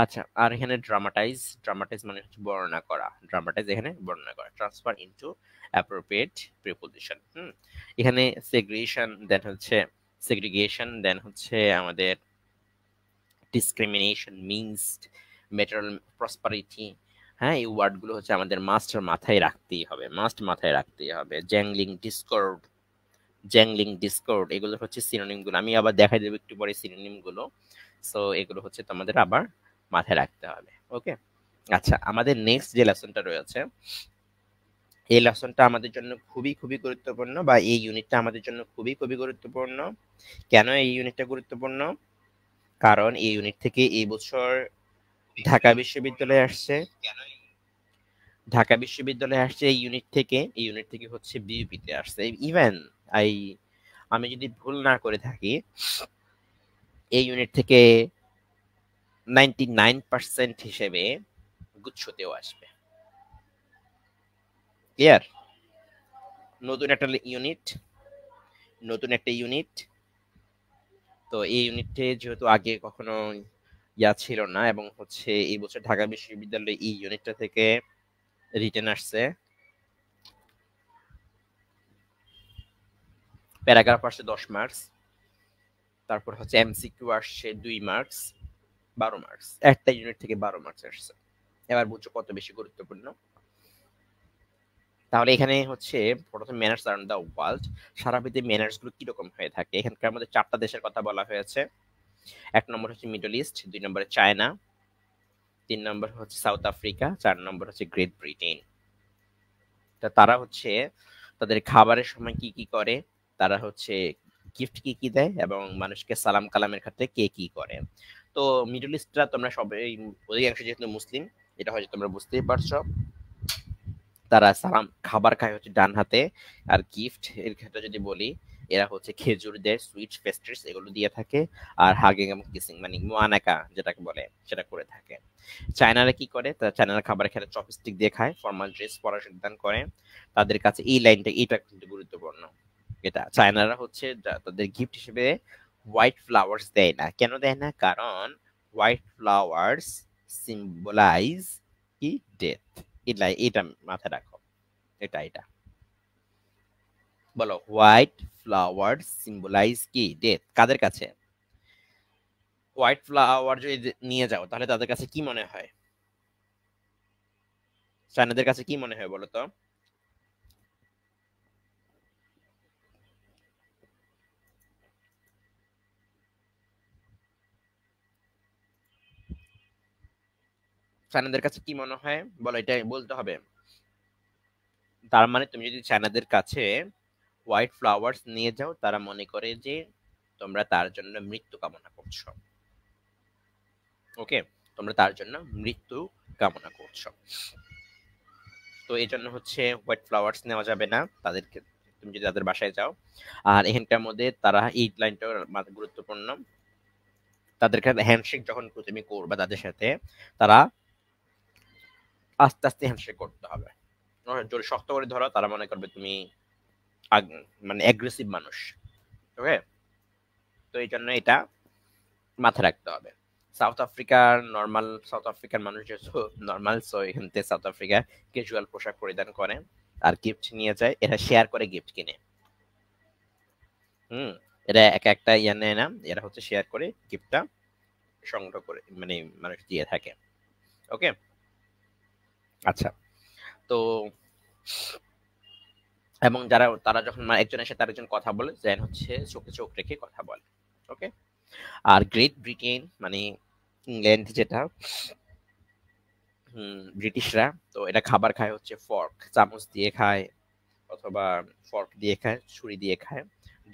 আচ্ছা, আর এখানে ড্রামাটাইজ, ড্রামাটাইজ মানে হচ্ছে বর্ণনা করা, ড্রামাটাইজ এখানে বর্ণনা করা, ট্রান্সফার ইনটু অ্যাপ্রোপ্রিয়েট প্রিপোজিশন। এখানে সেগ্রিগেশন, দেন হচ্ছে সেগ্রিগেশন, দেন হচ্ছে আমাদের ডিসক্রিমিনেশন, মিনসড, ম্যাটেরিয়াল প্রসপারিটি, হ্যাঁ, এই ওয়ার্ডগুলো হচ্ছে আমাদের মাস্ট মাথায় রাখতেই হবে, মাস্ট মাথায় রাখতেই হবে। জ্যাংলিং, ডিসকর্ড, জ্যাংলিং, ডিসকর্ড, এগুলো হচ্ছে সিনোনিম গুলো, আমি আবার দেখাই দেবো একটু পরে সিনোনিম গুলো। সো এগুলো হচ্ছে তোমাদের আবার মাথায় রাখতে হবে। ওকে, আচ্ছা, আমাদের নেক্সট যে লেসনটা রয়েছে, এই লেসনটা আমাদের জন্য খুবই খুবই গুরুত্বপূর্ণ, বা এই ইউনিটটা আমাদের জন্য খুবই খুবই গুরুত্বপূর্ণ। কেন এই ইউনিটটা গুরুত্বপূর্ণ? কারণ এই ইউনিট থেকে এই বছর ঢাকা বিশ্ববিদ্যালয়ে আসছে, ঢাকা বিশ্ববিদ্যালয়ে আসছে এই ইউনিট থেকে, এই ইউনিট থেকে হচ্ছে বিইউপিতে আসছে। ইভেন আই, আমি যদি ভুল না করে থাকি, এই ইউনিট থেকে 99% হিসেবে গুচ্ছতেও আসবে। ক্লিয়ার? নতুন একটা ইউনিট, নতুন একটা ইউনিট। তো এই ইউনিটে যেহেতু আগে কখনো ইয়া ছিল না, এবং হচ্ছে এই বছর ঢাকা বিশ্ববিদ্যালয়ে এই ইউনিটটা থেকে রিটেন আসছে। প্যারাগ্রাফ আসছে 10 মার্কস, তারপর হচ্ছে এমসিকিউ আসছে 2 মার্কস, 12 মার্কস। একটা ইউনিট থেকে 12 মার্কস আসছে। এবার বুঝছো কত বেশি গুরুত্বপূর্ণ। তাহলে এখানে হচ্ছে প্রথম ম্যানার্স অ্যারাউন্ড দ্য ওয়ার্ল্ড, সারা পৃথিবীতে ম্যানার্স গুলো কিরকম হয়ে থাকে। এখানকার মধ্যে 4টা দেশের কথা বলা হয়েছে। 1 নম্বর হচ্ছে মিডল ইস্ট, 2 নম্বরে চায়না, 3 নম্বর হচ্ছে সাউথ আফ্রিকা, 4 নম্বর হচ্ছে গ্রেট ব্রিটেন। তা তারা হচ্ছে তাদের খাবারের সময় কি কি করে, তারা হচ্ছে গিফট কি কি দেয়, এবং মানুষকে সালাম কালামের ক্ষেত্রে কে কি করে। তো মিডল ইস্টরা তোমরা সবাই অধিকাংশ যেহেতু মুসলিম, এটা হয়তো তোমরা বুঝতেই পারছো। তারা সালাম খাবার খায় হচ্ছে ডান হাতে, আর গিফট এর ক্ষেত্রে যদি বলি, এরা হচ্ছে খেজুর দেয়, সুইট পেস্ট্রিজ এগুলো দিয়ে থাকে, আর হাগিং এবং কিসিং মানে মুয়ানাকা যেটাকে বলে সেটা করে থাকে। চায়নারা কি করে, তারা চায়নারা খাবার খেলে চপস্টিক দিয়ে খায়, ফর্মাল ড্রেস পরা সিদ্ধান্ত করে। তাদের কাছে এই লাইনটা এটা কিন্তু গুরুত্বপূর্ণ। এটা চায়নারা হচ্ছে তাদের গিফট হিসেবে হোয়াইট ফ্লাওয়ার্স দেয় না। কেন দেয় না? কারণ হোয়াইট ফ্লাওয়ার্স সিম্বলাইজ কি ডেথ। এটা মাথায় রাখো। এটা বলো, হোয়াইট ফ্লাওয়ার সিম্বলাইজ কি ডেথ। কাদের কাছে? হোয়াইট ফ্লাওয়ার যদি নিয়ে যাও তাহলে তাদের কাছে কি মনে হয়? চায়নাদের কাছে কি মনে হয় বলো তো? চায়নাদের কাছে কি মনে হয় বলো, এটা বলতে হবে। তার মানে তুমি যদি চায়নাদের কাছে হোয়াইট ফ্লাওয়ার্স নিয়ে যাও, তারা মনে করে যে তোমরা তার জন্য মৃত্যু কামনা করছো। ওকে, তোমরা তার জন্য মৃত্যু কামনা করছো। তো এই জন্য হচ্ছে হোয়াইট ফ্লাওয়ার্স নেওয়া যাবে না তাদেরকে, তুমি যদি তাদের বাসায় যাও। আর এখানকার মধ্যে তারা এই লাইনটা গুরুত্বপূর্ণ। তাদেরকে হ্যান্ডশেক যখন তুমি করবে তাদের সাথে, তারা আস্তে আস্তে হ্যান্ডশেক করতে হবে। যদি শক্ত করে ধরো, তারা মনে করবে তুমি মানে অ্যাগ্রেসিভ মানুষ। ওকে, তো এই জন্য এটা মাথায় রাখতে হবে। সাউথ আফ্রিকার মানুষ যেহেতু নর্মাল, সো এখান থেকে সাউথ আফ্রিকা ক্যাজুয়াল পোশাক পরিধান করে আর গিফট নিয়ে যায়। এরা শেয়ার করে গিফট কিনে। হুম, এরা একা একটা ইয়া নেয় না, এরা হচ্ছে শেয়ার করে গিফটটা সংগ্রহ করে মানে মানুষ দিয়ে থাকে। ওকে, আচ্ছা। তো এবং তারা যখন একজন এসে তার একজন কথা বলে, দেন হচ্ছে চোখে চোখ রেখে কথা বলে। ওকে। আর গ্রেট ব্রিটেন মানে ইংল্যান্ড যেটা, ব্রিটিশরা, তো এটা খাবার খায় হচ্ছে ফর্ক, চামচ দিয়ে খায়, অথবা ফর্ক দিয়ে খায়, ছুরি দিয়ে খায়।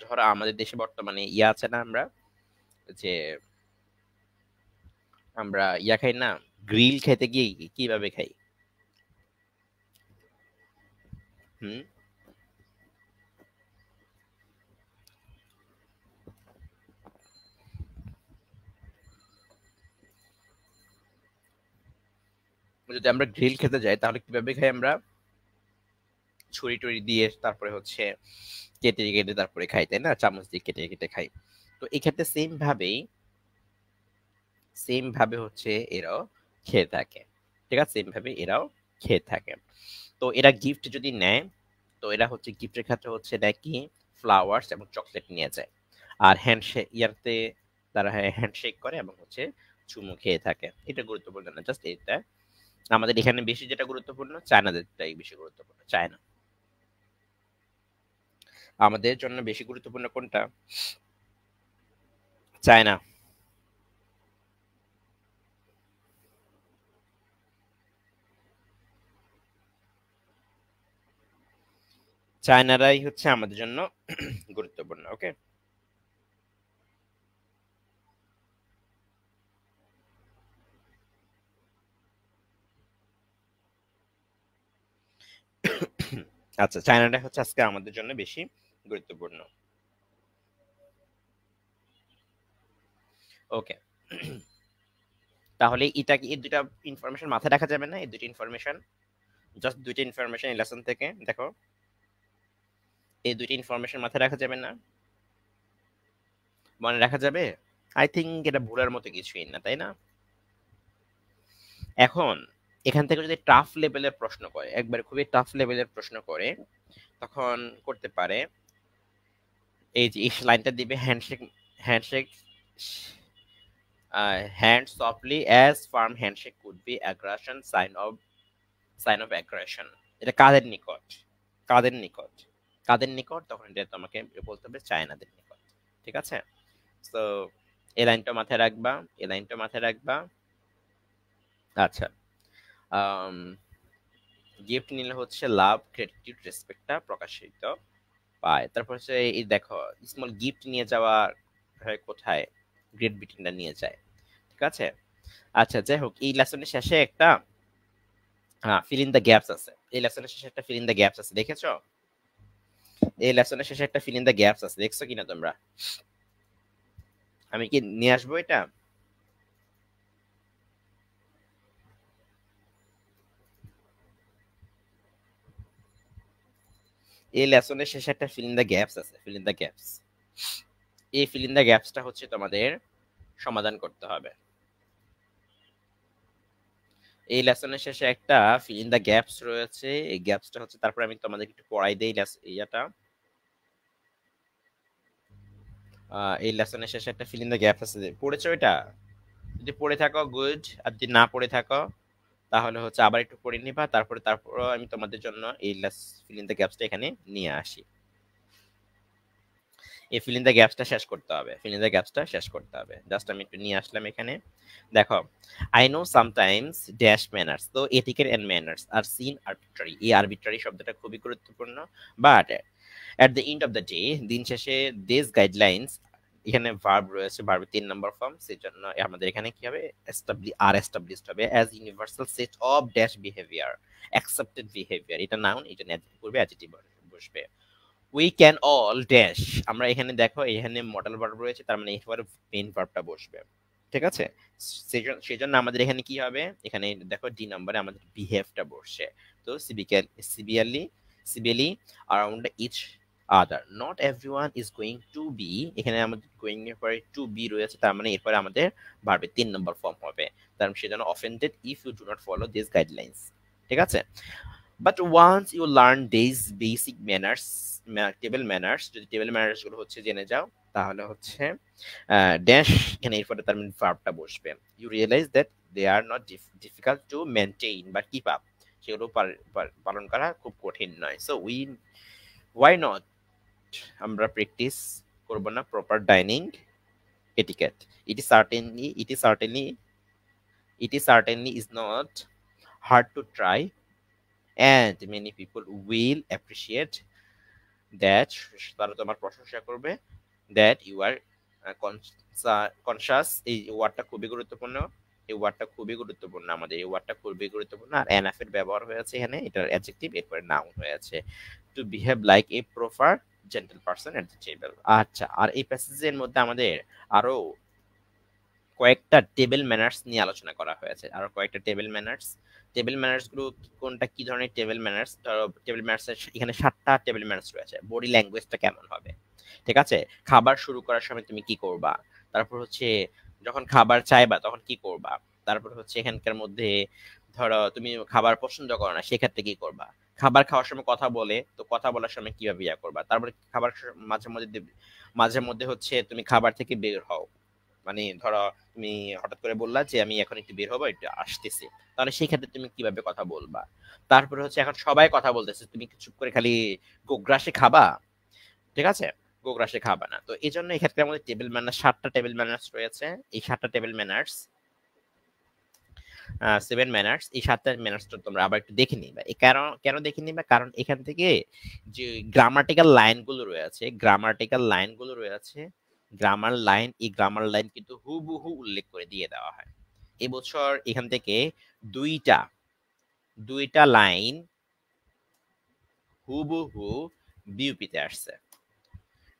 ধরো আমাদের দেশে বর্তমানে ইয়া আছে না, আমরা যে আমরা ইয়া খাই না, গ্রিল খেতে গিয়ে কিভাবে খাই? হুম, যদি আমরা গ্রিল খেতে যাই তাহলে কিভাবে খাই আমরা? ছুরি টুরি দিয়ে, তারপরে হচ্ছে কেটে কেটে তারপরে খাই, তাই না? চামচ দিয়ে কেটে কেটে খাই। তো এই ক্ষেত্রে সেম ভাবে হচ্ছে এরাও খেয়ে থাকে। ঠিক আছে, সেম ভাবে এরাও খেয়ে থাকে। তো এরা গিফট যদি নেয়, তো এরা হচ্ছে গিফটের ক্ষেত্রে হচ্ছে নেয় কি, ফ্লাওয়ার্স এবং চকলেট নিয়ে যায়। আর হ্যান্ডশেক ইয়ারতে তারা হ্যান্ডশেক করে এবং হচ্ছে চুমু খেয়ে থাকে। এটা গুরুত্বপূর্ণ না, জাস্ট এটা। আমাদের এখানে বেশি যেটা গুরুত্বপূর্ণ, চায়নাদেরটাই বেশি গুরুত্বপূর্ণ। চায়না আমাদের জন্য বেশি গুরুত্বপূর্ণ কোনটা? চায়না। চায়নারাই হচ্ছে আমাদের জন্য গুরুত্বপূর্ণ। ওকে। আচ্ছা, চায়নাটা হচ্ছে আজকে আমাদের জন্য বেশি গুরুত্বপূর্ণ। ওকে। তাহলে এটা কি, এই দুটা ইনফরমেশন মাথায় রাখা যাবে না? এই দুটো ইনফরমেশন, জাস্ট দুইটা ইনফরমেশন এই লেসন থেকে দেখো। এই দুইটা ইনফরমেশন মাথায় রাখা যাবে না? মনে রাখা যাবে? আই থিঙ্ক এটা ভুলার মতো কিছুই না, তাই না? এখন এখান থেকে যদি টাফ লেভেলের প্রশ্ন করে, একবার খুবই টাফ লেভেলের প্রশ্ন করে, তখন করতে পারে এই যে এই লাইনটা দিবে, handshake handshake hand softly as firm handshake could be aggression sign of aggression. এটা কাদের নিকট? কাদের নিকট? কাদের নিকট? তখন এটা তোমাকে বলতে হবে চায়নাদের নিকট। ঠিক আছে? তো এই লাইনটা মাথায় রাখবা, এই লাইনটা মাথায় রাখবা। আচ্ছা, গিফট নিলে হচ্ছে লাভ, গ্রেটিটিউড, রেসপেক্টটা প্রকাশিত পায়। তারপর হচ্ছে এই দেখো, স্মল গিফট নিয়ে যাওয়া হয় কোথায়? গ্রেট ব্রিটেনটা নিয়ে যায়। ঠিক আছে? আচ্ছা, যাই হোক, এই লেসনের শেষে একটা ফিল ইন দ্য গ্যাপস আছে। এই লেসনের শেষে একটা ফিল ইন দ্য গ্যাপস আছে, দেখেছো? এই লেসনের শেষে একটা ফিল ইন দ্য গ্যাপস আছে, দেখছো কিনা তোমরা? আমি কি নিয়ে আসবো এটা? এই লেসনের শেষে একটা ফিল ইন দ্য গ্যাপস আছে, ফিল ইন দ্য গ্যাপস। এই ফিল ইন দ্য গ্যাপসটা হচ্ছে তোমাদের সমাধান করতে হবে। এই লেসনের শেষে একটা ফিল ইন দ্য গ্যাপস রয়েছে, এই গ্যাপসটা হচ্ছে, তারপর আমি তোমাদের একটু পড়াই দেই ইয়াটা। এই লেসনের শেষে একটা ফিল ইন দ্য গ্যাপস আছে, পড়েছো এটা? যদি পড়ে থাকো গুড, আর যদি না পড়ে থাকো তাহলে হচ্ছে আবার একটু পড়ে নিবা, তারপর আমি তোমাদের জন্য এই ফিল ইন দ্য গ্যাপসটা এখানে নিয়ে আসি। এই ফিল ইন দ্য গ্যাপসটা শেষ করতে হবে, ফিল ইন দ্য গ্যাপসটা শেষ করতে হবে। জাস্ট আমি একটু নিয়ে আসলাম এখানে। দেখো, I know sometimes dash manners, তো etiquette and manners are seen arbitrary. এই আরবিট্রারি শব্দটা খুবই গুরুত্বপূর্ণ। But at the end of the day, দিন শেষে, দিস গাইডলাইন্স, এখানে ভার্ব রয়েছে, ভার্বের 3 নম্বর ফর্ম, সেজন্য আমাদের এখানে কি হবে? এস্টাবলিশড হবে as universal set of dash behaviour, accepted behaviour. এটা নাউন, এটা পূর্বে অ্যাডজেক্টিভ বসবে। উই ক্যান অল ড্যাশ, আমরা এখানে দেখো এখানে মডেল ভার্ব রয়েছে, তার মানে এবারে মেইন ভার্বটা বসবে। ঠিক আছে? সেজন্য আমাদের এখানে কি হবে? এখানে দেখো ডি নম্বরে আমাদের বিহেভটা বসছে। তো severely around each other, not everyone is going to be, এখানে আমাদের গোয়িং এর পরে টু বি রয়েছে, তার মানে এরপরে আমাদের ভার্বের 3 নম্বর ফর্ম হবে। তার মানে সেজন্য offended if you do not follow this guidelines. ঠিক আছে? But once you learn this basic manners, table manners, যদি টেবিল ম্যানার্স গুলো হচ্ছে জেনে যাও, তাহলে হচ্ছে ড্যাশ, এখানে এরপরে তার মানে ভার্বটা বসবে। You realize that they are not difficult to maintain বা কিপ আপ, সেগুলো পালন করা খুব কঠিন নয়। সো ওয়াই নট আমরা প্র্যাকটিস করব না proper dining etiquette? It is certainly is not hard to try, and many people will appreciate that, তারা তোমার প্রশংসা করবে, that you are কনসাস। এই ওয়ার্ডটা খুবই গুরুত্বপূর্ণ, এই ওয়ার্ডটা খুবই গুরুত্বপূর্ণ, আমাদের এই ওয়ার্ডটা খুবই গুরুত্বপূর্ণ। আর এনাফ এর ব্যবহার হয়েছে এখানে, এটার অ্যাডজেক্টিভ, এরপরে নাউন হয়েছে। Two behave like a proper gentle person at the table. আচ্ছা, আর এই প্যাসেজের মধ্যে আমাদের আরো কয়েকটা টেবিল ম্যানার্স নিয়ে আলোচনা করা হয়েছে, আরো কয়েকটা টেবিল ম্যানার্স গুলো কোনটা, কি ধরনের টেবিল ম্যানার্স? টেবিল ম্যানার্স এখানে 7টা টেবিল ম্যানার্স রয়েছে। বডি ল্যাঙ্গুয়েজটা কেমন হবে? ঠিক আছে? খাবার শুরু করার সময় তুমি কি করবা? তারপর হচ্ছে যখন খাবার চাইবা তখন কি করবা? তারপর হচ্ছে এখানকার মধ্যে ধরো তুমি খাবার পছন্দ করো না, সেক্ষেত্রে কি করবা? খাবার খাওয়ার সময় কথা বলে, তো কথা বলার সময় কিভাবে ইয়া করবা? তারপরে খাবার মাঝে মধ্যে হচ্ছে তুমি খাবার থেকে বের হও, মানে ধরো তুমি হঠাৎ করে বললা যে আমি এখন একটু বের হবো, একটু আসতেছি, তাহলে সেই ক্ষেত্রে তুমি কিভাবে কথা বলবা? তারপরে হচ্ছে এখন সবাই কথা বলতেছে, তুমি কি চুপ করে খালি গোগ্রাসে খাবা? ঠিক আছে? গোগ্রাসে খাবা না। তো এই জন্য এক্ষেত্রে আমাদের টেবিল ম্যানার্স, 7টা টেবিল ম্যানার্স রয়েছে। এই 7টা টেবিল ম্যানার্স, 7 ম্যানার্স, এই 7টা ম্যানার্সটা তোমরা আবার একটু দেখে নিবা। এই কারণ কেন দেখে নিবা? কারণ এখান থেকে যে গ্রামার লাইন গুলো রয়েছে, এই গ্রামার লাইন কিন্তু হুবহু উল্লেখ করে দিয়ে দেওয়া হয়। এবছর এখান থেকে দুইটা দুইটা লাইন হুবহু বিউপিতে আসছে।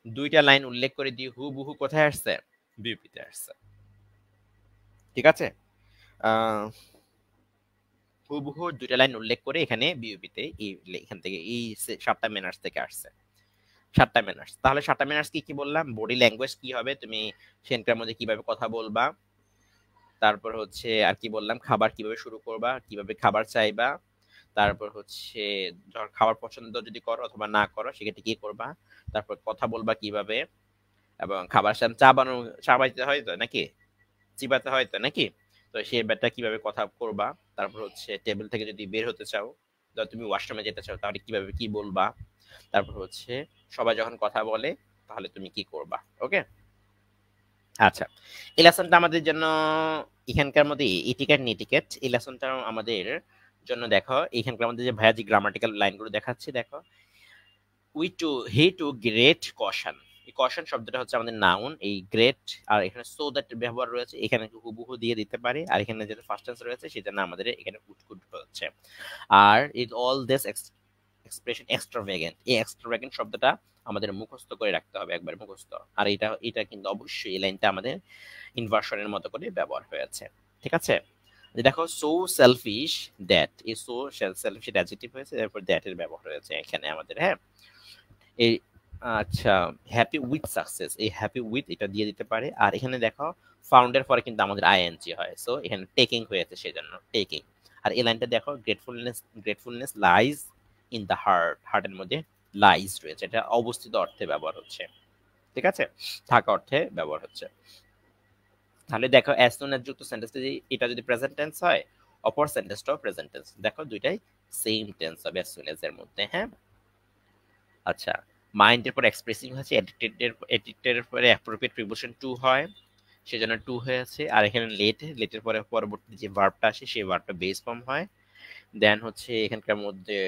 দুইটা লাইন উল্লেখ করে দিয়ে হুবহু কোথায় আসছে? বিউপিতে আসছে। ঠিক আছে? হুবহু দুইটা লাইন উল্লেখ করে এখানে বিউপিতে এখান থেকে এই 7টা ম্যানার্স থেকে আসছে। 7টা ম্যানার্স। তাহলে 7টা ম্যানার্স কি কি বললাম? বডি ল্যাঙ্গুয়েজ কি হবে, তুমি সেখানকার মধ্যে কিভাবে কথা বলবা, তারপর হচ্ছে আর কি বললাম, খাবার কিভাবে শুরু করবা, কিভাবে খাবার চাইবা, তারপর হচ্ছে ধর খাবার পছন্দ যদি করো অথবা না করো সেক্ষেত্রে কি করবা, তারপর কথা বলবা কিভাবে, এবং খাবার সাথে চা বানানো, চা বানাইতে হয় তো নাকি, চিবাতে হয় তো নাকি, তো সেই ব্যাপারটা কিভাবে কথা করবা। তারপর হচ্ছে টেবিল থেকে যদি বের হতে চাও, ধর তুমি ওয়াশরুমে যেতে চাও, তাহলে কিভাবে কি বলবা। তারপর হচ্ছে সবাই যখন কথা বলে তাহলে তুমি কি করবা। ওকে, আচ্ছা, এই লেসনটা আমাদের জন্য এখানকার মধ্যে ইটিকেট নিটিকেট, এই লেসনটা আমাদের জন্য দেখো এখানকার মধ্যে যে ভাইয়া যে গ্রামাটিক্যাল লাইনগুলো দেখাচ্ছি দেখো, হি টু গ্রেট কশন, এই কশন শব্দটা হচ্ছে আমাদের নাউন, এই গ্রেট আর এখানে সো দ্যাট ব্যবহার রয়েছে, এখানে হুবহু দিয়ে দিতে পারে, আর এখানে যেটা ফার্স্ট টেন্স রয়েছে সেটা না আমাদের এখানে উটকুট হচ্ছে। আর ইট অল দিস এক্সপ্রেশন এক্সট্রাভ্যাগেন্ট, এই এক্সট্রাভ্যাগেন্ট শব্দটা আমাদের মুখস্থ করে রাখতে হবে, একবার মুখস্থ। আর এটা এটা কিন্তু অবশ্যই এই লাইনটা আমাদের ইনভার্সনের মতো করে ব্যবহার হয়েছে, ঠিক আছে। দেখো সো সেলফিশ দ্যাট, এই সো সেলফিশ এটা অ্যাডজেক্টিভ হয়েছে, তারপর দ্যাট এর ব্যবহার হয়েছে এখানে আমাদের, হ্যাঁ। এই আচ্ছা, হ্যাপি উইথ সাকসেস, এই হ্যাপি উইথ এটা দিয়ে দিতে পারে, আর এখানে দেখো ফাউন্ডের পরে কিন্তু আমাদের আইএনজি হয়, সো এখানে টেকিং হয়েছে সেজন্য টেকিং। আর এই লাইনটা দেখো, gratefulness lies in the heart, হার্টের মধ্যে লাইজ রয়েছে, এটা অবস্থিত অর্থে ব্যবহার হচ্ছে, ঠিক আছে, থাকা অর্থে ব্যবহার হচ্ছে। তাহলে দেখো অ্যাজ সুন অ্যাজ যুক্ত সেন্টেন্সটা এটা যদি প্রেজেন্ট টেন্স হয়, অপর সেন্টেন্সটাও প্রেজেন্ট টেন্স, দেখো দুইটাই সেম টেন্স হবে অ্যাজ সুন অ্যাজ এর মধ্যে, হ্যাঁ। আচ্ছা, মাইন্ডের পর এক্সপ্রেসিং হচ্ছে, এডিটের পরে অ্যাপ্রোপ্রিয়েট প্রিপোজিশন টু হয়, সেজন্য টু হয়েছে। আর এখানে লেটের পরে পরবর্তী যে ভার্বটা আসে সেই ভার্বটা বেস ফর্ম হয়। দেন হচ্ছে এখানকার মধ্যে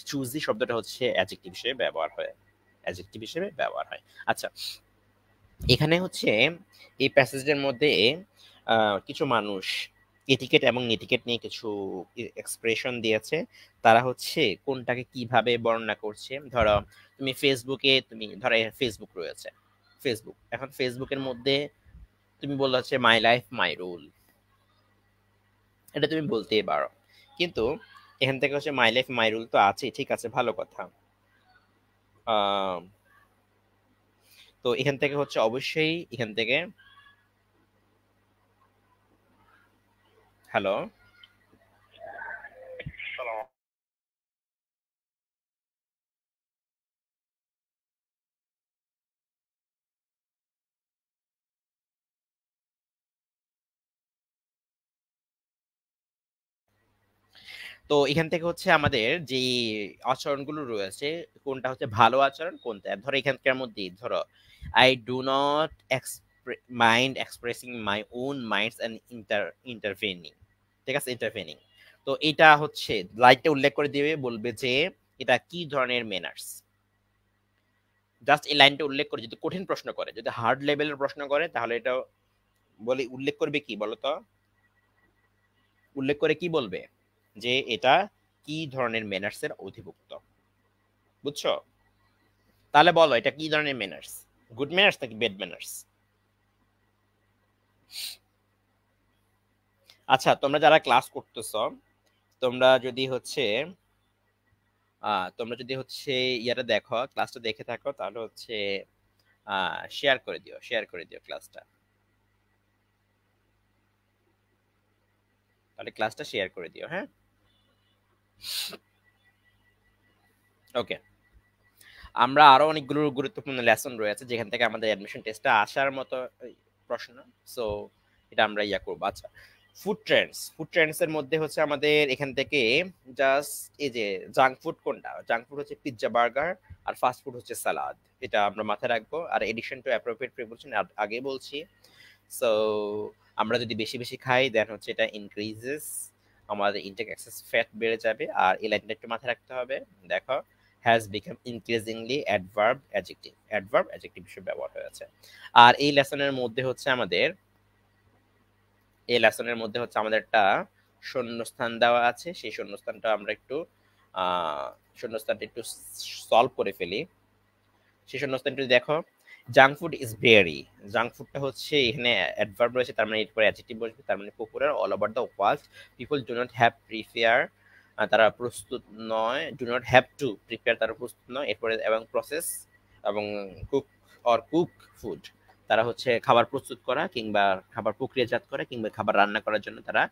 চুজি শব্দটা হচ্ছে অ্যাডজেক্টিভ হিসেবে ব্যবহার হয়, অ্যাডজেক্টিভ হিসেবে ব্যবহার হয়। আচ্ছা, এখানে হচ্ছে এই প্যাসেজের মধ্যে কিছু মানুষ এটিকেট এবং নেটিকেট নিয়ে কিছু এক্সপ্রেশন দিয়েছে, তারা হচ্ছে কোনটাকে কিভাবে বর্ণনা করছে। ধরো তুমি ফেসবুকে, তুমি ধরো ফেসবুক রয়েছে, ফেসবুক, এখন ফেসবুকের মধ্যে তুমি বললে হচ্ছে মাই লাইফ মাই রুল, এটা তুমি বলতেই পারো, কিন্তু এখান থেকে হচ্ছে মাই লাইফ মাই রুল তো আছে, ঠিক আছে, ভালো কথা। আহ, তো এখান থেকে হচ্ছে অবশ্যই এখান থেকে, হ্যালো, তো এখান থেকে হচ্ছে আমাদের যে আচরণগুলো রয়েছে, কোনটা হচ্ছে ভালো আচরণ, কোনটা ধরো এখানকার মধ্যে ধরো I do not mind expressing my own minds and intervening, ঠিক আছে, ইন্টারভেনিং। তো এটা হচ্ছে লাইটটা উল্লেখ করে দিবে, বলবে যে এটা কি ধরনের ম্যানার্স, জাস্ট এই লাইনটা উল্লেখ করে, যদি কঠিন প্রশ্ন করে, যদি হার্ড লেভেলের প্রশ্ন করে তাহলে এটা বলে উল্লেখ করবে কি বলতো, উল্লেখ করে কি বলবে যে এটা কি ধরনের ম্যানার্সের অধিভুক্ত, বুঝছো? তাহলে বলো এটা কি ধরনের ম্যানার্স, গুড ম্যানার্স নাকি ব্যাড ম্যানার্স? আচ্ছা, তোমরা যারা ক্লাস করতেছ, তোমরা যদি হচ্ছে তোমরা যদি হচ্ছে ইয়াটা দেখো, ক্লাসটা দেখে থাকো, তাহলে হচ্ছে শেয়ার করে দিও, শেয়ার করে দিও ক্লাসটা, তাহলে ক্লাসটা শেয়ার করে দিও, হ্যাঁ। ওকে, আমরা আরো অনেকগুলো গুরুত্বপূর্ণ লেসন রয়েছে যেখান থেকে আমাদের অ্যাডমিশন টেস্টে আসার মতো প্রশ্ন, সো এটা আমরা ইয়া করবো। আচ্ছা, ফুড ট্রেন্ডস এর মধ্যে হচ্ছে আমাদের এখান থেকে জাস্ট এই যে জাঙ্ক ফুড, কোনটা জাঙ্ক ফুড হচ্ছে পিৎজা বার্গার, আর ফাস্ট ফুড হচ্ছে সালাদ, এটা আমরা মাথায় রাখবো। আর এডিশন টু অ্যাপ্রোপ্রিয়েট প্রিপোজিশন আগে বলছি, সো আমরা যদি বেশি বেশি খাই দেন হচ্ছে এটা ইনক্রিজেস আমাদের ইনটেক এক্সেস ফ্যাট বেড়ে যাবে। আর এই লাইনটা একটু মাথায় রাখতে হবে, দেখো has become increasingly adverb adjective হিসেবে ব্যবহার হয়েছে। আর এই লেসনের মধ্যে হচ্ছে আমাদের, এই লেসনের মধ্যে হচ্ছে আমাদের একটা শূন্যস্থান দেওয়া আছে, সেই শূন্যস্থানটা আমরা একটু শূন্যস্থানটা একটু সলভ করে ফেলি। সেই শূন্যস্থানটি দেখো, junk food is very, junk ফুডটা হচ্ছে এখানে অ্যাডভার্ব রয়েছে, তার মানে এরপরে অ্যাডজেক্টিভ বসবে, তার মানে popular all over the world, people do not have prefer, তারা প্রস্তুত নয়, do not have to prepare, তারা প্রস্তুত নয়, এরপরে এবং প্রসেস এবং কুক ফুড, তারা হচ্ছে খাবার প্রস্তুত করা কিংবা খাবার প্রক্রিয়াজাত করা কিংবা খাবার রান্না করার জন্য তারা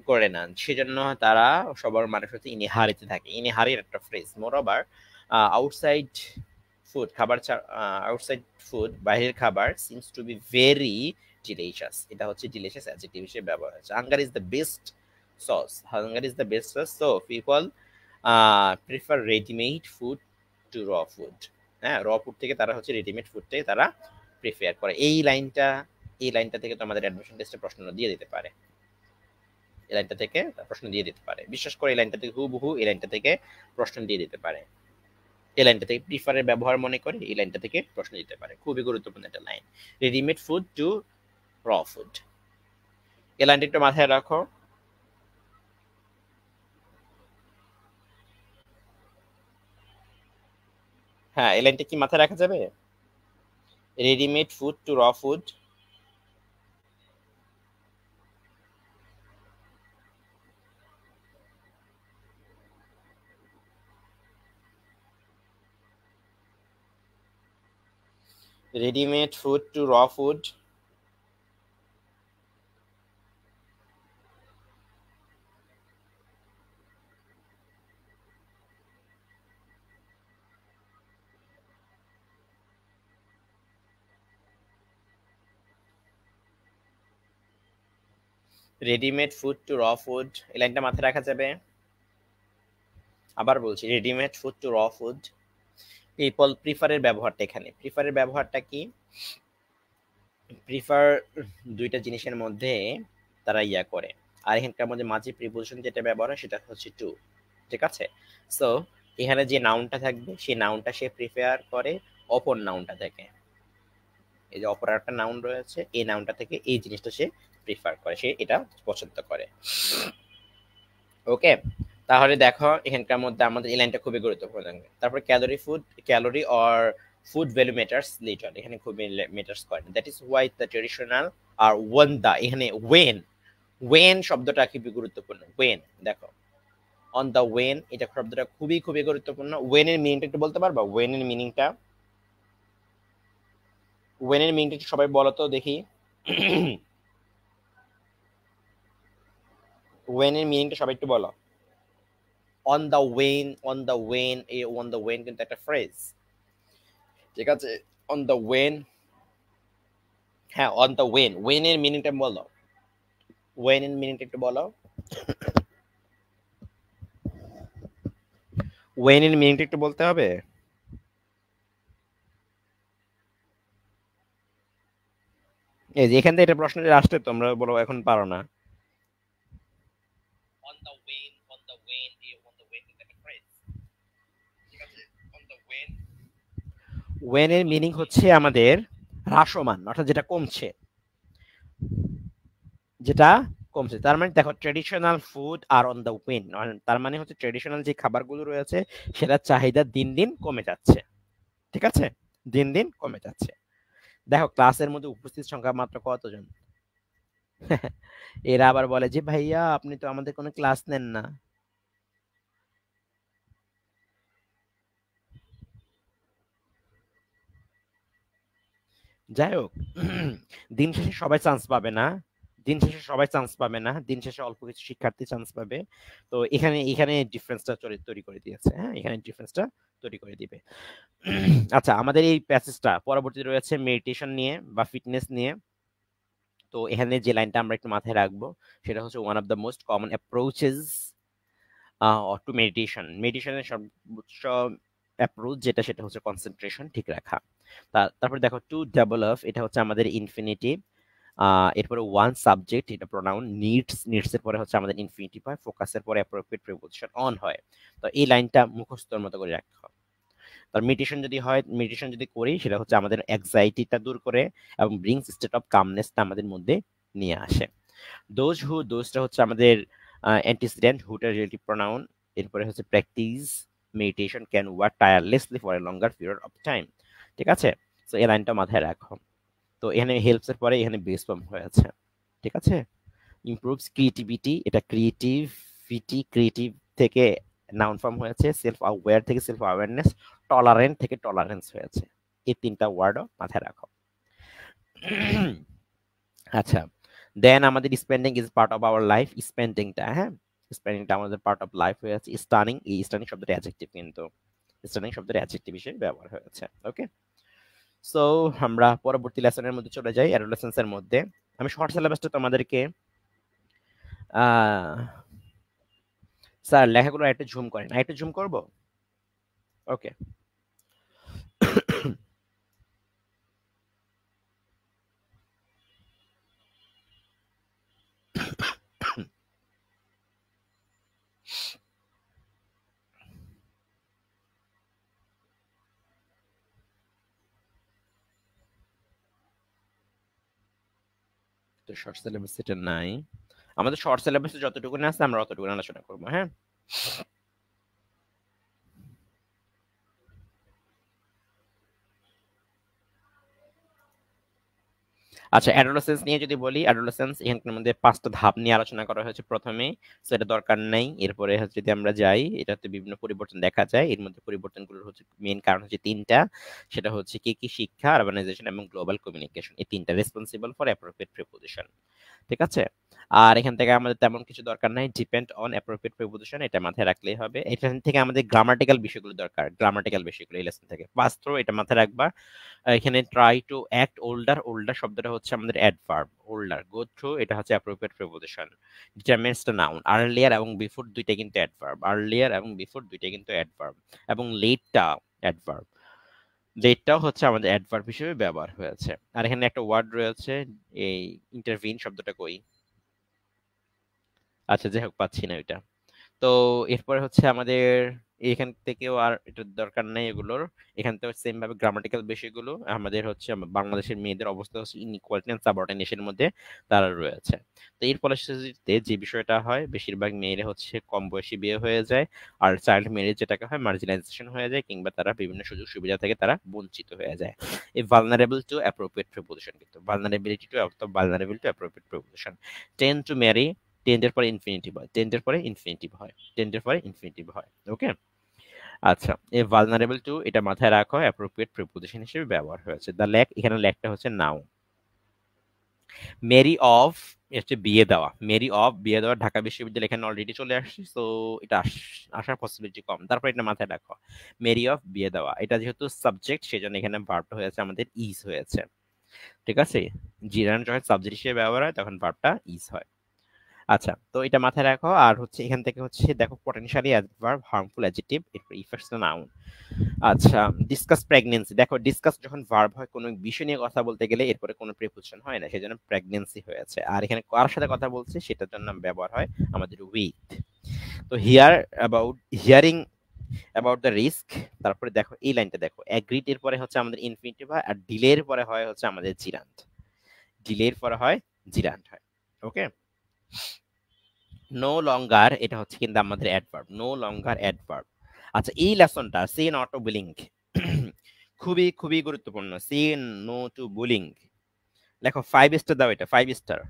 করে নেন। সেজন্য তারা সবার মানুষ হচ্ছে ইনি হারিতে থাকে। ইনি হারির একটা phrase. Moreover outside food, outside food, বাইরের খাবার seems to be very delicious. এটা হচ্ছে ডিলিশিয়াস অ্যাডজেক্টিভ হিসেবে ব্যবহার হচ্ছে। Hunger is the best sauce, hunger is the best sauce, so people prefer readymade food to raw food. হ্যাঁ, raw food থেকে তারা হচ্ছে রেডিমেড ফুডটাই তারা প্রিফার করে। এই লাইনটা থেকে তো আমাদের অ্যাডমিশন টেস্টে প্রশ্ন দিয়ে দিতে পারে। এই লাইনটা থেকে প্রশ্ন দিয়ে দিতে পারে, বিশেষ করে এই লাইনটা থেকে হুবহু এই লাইনটা থেকে প্রশ্ন দিয়ে দিতে পারে। এই লাইনটা থেকে প্রিফারের ব্যবহার মনে করে এই লাইনটা থেকে প্রশ্ন দিতে পারে। খুবই গুরুত্বপূর্ণ একটা line, readymade food to raw food. এই লাইনটা একটু মাথায় রাখো। হ্যাঁ, এই লাইনটা কি মাথায় রাখা যাবে? Readymade food to raw food. Readymade food to raw food. Readymade food to raw food, এই লাইনটা মাথায় রাখা যাবে। আবার বলছি, readymade food to raw food. People প্রিফারের ব্যবহারটা, এখানে প্রিফারের ব্যবহারটা কি? প্রিফার দুইটা জিনিসের মধ্যে তারা ইয়া করে, আর এখানকার মধ্যে মাঝে প্রিপোজিশন যেটা ব্যবহার হয় সেটা হচ্ছে টু। ঠিক আছে, সো এখানে যে নাউনটা থাকবে সেই নাউনটা সে প্রিফার করে অপর নাউনটা থেকে। এই যে অপর একটা নাউন রয়েছে, এই নাউনটা থেকে এই জিনিসটা সে প্রিফার করে, সে এটা পছন্দ করে। ওকে, তাহলে দেখো এখানকার মধ্যে আমাদের এই লাইনটা খুবই গুরুত্বপূর্ণ। তারপর calorie or food value matters little, এখানে খুবই ম্যাটার্স করে। That is why the traditional আর ওয়েন দা, এখানে ওয়েন শব্দটা খুবই গুরুত্বপূর্ণ। ওয়েন, দেখো অন দা ওয়েন, এটা শব্দটা খুবই খুবই গুরুত্বপূর্ণ। ওয়েনের মিনিংটা একটু বলতে পারবা? ওয়েনের মিনিংটা, ওয়েনের মিনিংটা একটু সবাই বলো তো দেখি। ওয়েনের মিনিংটা সবাই একটু বলো। On the wane, on the wane, এই অন দা ওয়েন কিন্তু একটা ফ্রেজ। ঠিক আছে, অন দা ওয়েন। হ্যাঁ, অন দা ওয়েন, ওয়েনের মিনিংটা বলো। ওয়েনের মিনিংটা একটু বলো। ওয়েনের মিনিংটা একটু বলতে হবে। এই যে এখান থেকে এটা প্রশ্ন আসলে তোমরা বলো এখন পারো না। On the wane, on the wane, এই অন দা ওয়েন কিন্তু একটা ফ্রেজ। ঠিক আছে, অন দা ওয়েন, ওয়েনের মিনিং হচ্ছে আমাদের হ্রাসমান, অর্থাৎ যেটা কমছে, যেটা কমছে। তার মানে দেখো ট্রেডিশনাল ফুড আর অন দ্য উইন, তার মানে হচ্ছে ট্রেডিশনাল যে খাবারগুলো রয়েছে সেটার চাহিদা দিন দিন কমে যাচ্ছে। ঠিক আছে, দিন দিন কমে যাচ্ছে। দেখো ক্লাসের মধ্যে উপস্থিত সংখ্যা মাত্র কতজন? এরা আবার বলে যে ভাইয়া আপনি তো আমাদের কোনো ক্লাস নেন না। যাই হোক, দিন শেষে সবাই চান্স পাবে না, দিন শেষে সবাই চান্স পাবে না, দিন শেষে অল্প কিছু শিক্ষার্থী চান্স পাবে। তো এখানে এখানে ডিফারেন্সটা তৈরি করে দিয়েছে। হ্যাঁ, এখানে ডিফারেন্সটা তৈরি করে দিবে। আচ্ছা, আমাদের এই প্যাসেজটা পরবর্তীতে রয়েছে মেডিটেশন নিয়ে বা ফিটনেস নিয়ে। তো এখানে যে লাইনটা আমরা একটু মাথায় রাখবো সেটা হচ্ছে one of the most common approaches to meditation. মেডিটেশনের সর্বোচ্চ অ্যাপ্রোচ যেটা, সেটা হচ্ছে কনসেন্ট্রেশন ঠিক রাখা। তারপর দেখো টু ডেভেলপ, এটা হচ্ছে আমাদের ইনফিনিটিভ। এরপরে ওয়ান সাবজেক্ট, এটা প্রোনাউন। নিডস এর পরে হচ্ছে আমাদের ইনফিনিটিভ হয়। ফোকাসের পরে অ্যাপ্রোপ্রিয়েট প্রিপোজিশন অন হয়। তো এই লাইনটা মুখস্থর মতো করে রাখতে হবে। তার মেডিটেশন যদি করি সেটা হচ্ছে আমাদের অ্যাংজাইটিটা দূর করে এবং ব্রিংস স্টেট অফ কামনেসটা আমাদের মধ্যে নিয়ে আসে। দোজটা হচ্ছে আমাদের অ্যান্টিসিডেন্ট, হুটা রিলেটিভ প্রোনাউন। এরপরে হচ্ছে practice meditation can work tirelessly for a longer period of time. ঠিক আছে, তো এই লাইনটা মাথায় রাখো। তো এখানে হেল্পস এর পরে এখানে বেস ফর্ম হয়ে আছে। ঠিক আছে, ইমপ্রুভস ক্রিয়েটিভিটি, এটা ক্রিয়েটিভ থেকে নাউন ফর্ম হয়েছে, সেলফ অ্যাওয়্যার থেকে সেলফ অ্যাওয়ারনেস, টলারেন্ট থেকে টলারেন্স হয়েছে। এই তিনটা ওয়ার্ডও মাথায় রাখো। আচ্ছা, দেন আমাদের spending is part of our life, স্পেন্ডিংটা, হ্যাঁ, স্পেন্ডিংটা আমাদের পার্ট অফ লাইফ হয়ে আছে। স্টানিং, এই স্টানিং শব্দটা অ্যাডজেক্টিভ, কিন্তু স্টানিং শব্দটা অ্যাডজেক্টিভ হিসেবে ব্যবহার হয়েছে। ওকে, সো আমরা পরবর্তী লেসনের মধ্যে চলে যাই, অ্যাডোলেসেন্সের মধ্যে। আমি শর্ট সিলেবাসটা তোমাদেরকে স্যার লেখাগুলো একটু জুম করেন, একটু জুম করব। ওকে, তো শর্ট সিলেবাস এটা নাই, আমাদের শর্ট সিলেবাসে যতটুকু আছে আমরা অতটুকু আলোচনা করবো, হ্যাঁ। আচ্ছা, অ্যাডোলেসেন্স নিয়ে যদি বলি, অ্যাডোলেসেন্স এখানকার মধ্যে 5টা ধাপ নিয়ে আলোচনা করা হয়েছে প্রথমে, সো এটা দরকার নাই। এরপরে হচ্ছে যদি আমরা যাই, এটাতে বিভিন্ন পরিবর্তন দেখা যায়। এর মধ্যে পরিবর্তনগুলোর হচ্ছে মেইন কারণ হচ্ছে তিনটা, সেটা হচ্ছে কি শিক্ষা, আরবানাইজেশন এবং গ্লোবাল কমিউনিকেশন। এই তিনটা রেসপন্সিবল ফর অ্যাপ্রোপ্রিয়েট প্রিপোজিশন, ঠিক আছে। আর এখান থেকে আমাদের তেমন কিছু দরকার নাই, ডিপেন্ড অন অ্যাপ্রোপ্রিয়েট প্রিপোজিশন, এটা মাথায় রাখলেই হবে। এখান থেকে আমাদের গ্রামাটিক্যাল বিষয়গুলো দরকার, গ্রামাটিক্যাল বিষয়গুলো এই লেসন থেকে পাস থ্রু, এটা মাথায় রাখবা। এখানে try to act older, older শব্দটা হচ্ছে আমাদের অ্যাডভার্ব, ওল্ডার। গো থ্রু, এটা হচ্ছে appropriate preposition. Determines the noun, earlier এবং বিফোর দুইটা কিন্তু অ্যাডভার্ব, আর্লিয়ার এবং বিফোর দুইটা কিন্তু অ্যাডভার্ব। এবং লেটটা অ্যাডভার্ব, লেটটাও হচ্ছে আমাদের অ্যাডভার্ব হিসেবে ব্যবহার হয়েছে। আর এখানে একটা ওয়ার্ড রয়েছে, এই ইন্টারভিন শব্দটা কই, আচ্ছা যাই হোক পাচ্ছি না ওইটা। তো এরপরে হচ্ছে আমাদের এখান থেকেও আর এটা দরকার নাই এগুলোর। এখান থেকে সেম ভাবে গ্রামাটিক্যাল বিষয়গুলো আমাদের হচ্ছে বাংলাদেশের মেয়েদের অবস্থা হচ্ছে ইনইকুয়ালিটি এন্ড সাবঅর্ডিনেশনের মধ্যে তারা রয়েছে। তো এর ফলশ্রুতিতে যে বিষয়টা হয়, বেশিরভাগ মেয়েরা হচ্ছে কম বয়সী বিয়ে হয়ে যায়, আর চাইল্ড ম্যারেজ যেটাকে হয় মার্জিনালাইজেশন হয়ে যায়, কিংবা তারা বিভিন্ন সুযোগ সুবিধা থেকে তারা বঞ্চিত হয়ে যায়। এই ভালনারেবল টু অ্যাপ্রোপ্রিয়েট প্রিপোজিশন, কিন্তু ভালনারেবিলিটি টু অথবা vulnerable to appropriate preposition. Tend to marry, টেন্ডের পরে ইনফিনিটিভ হয়, টেন্ডের পরে ইনফিনিটিভ হয়, টেন্ডের পরে ইনফিনিটিভ হয়। ওকে, আচ্ছা, এই ভালনারেবল টু এটা মাথায় রাখো, অ্যাপ্রোপ্রিয়েট প্রিপোজিশন হিসেবে ব্যবহার হয়েছে। দ্য ল্যাক, এখানে ল্যাকটা হচ্ছে নাও। মেরি অফ হচ্ছে বিয়ে দেওয়া, মেরি অফ বিয়ে দেওয়া, ঢাকা বিশ্ববিদ্যালয় এখানে অলরেডি চলে আসছে, সো এটা আসার পসিবিলিটি কম। তারপর এটা মাথায় রাখো, মেরি অফ বিয়ে দেওয়া, এটা যেহেতু সাবজেক্ট সেজন্য এখানে ভার্বটা হয়েছে আমাদের ইজ হয়েছে, ঠিক আছে। জিরান যখন সাবজেক্ট হিসেবে ব্যবহার হয় তখন ভার্বটা ইজ হয়। আচ্ছা, তো এটা মাথায় রাখো। আর হচ্ছে এখান থেকে হচ্ছে দেখো পটেনশিয়ালি অ্যাডভার্ব, হার্মফুল অ্যাডজেক্টিভ, এরপর ইফেক্টস নাউন। আচ্ছা, ডিসকাস প্রেগন্যান্সি, দেখো ডিসকাস যখন ভার্ব হয় কোনো বিষয় নিয়ে কথা বলতে গেলে এরপরে কোনো প্রিপোজিশন হয় না, সেজন্য প্রেগন্যান্সি হয়েছে। আর এখানে কার সাথে কথা বলছে সেটার জন্য ব্যবহার হয় আমাদের উইথ। তো hear about, hearing about the risk. তারপরে দেখো এই লাইনটা দেখো, অ্যাগ্রিড এর পরে হচ্ছে আমাদের ইনফিনিটিভ হয়, আর ডিলের পরে হয় হচ্ছে আমাদের জিরান্ট, ডিলের পরে হয় জিরান্ট হয়। ওকে, নো লঙ্গার, এটা হচ্ছে কিন্তু আমাদের অ্যাডভার্ব, নো লঙ্গার অ্যাডভার্ব। আচ্ছা, এই লেসনটা সে নট টু বুলিং খুবই খুবই গুরুত্বপূর্ণ। সে নো টু বুলিং, লেখো 5 স্টার দাও, এটা 5 স্টার,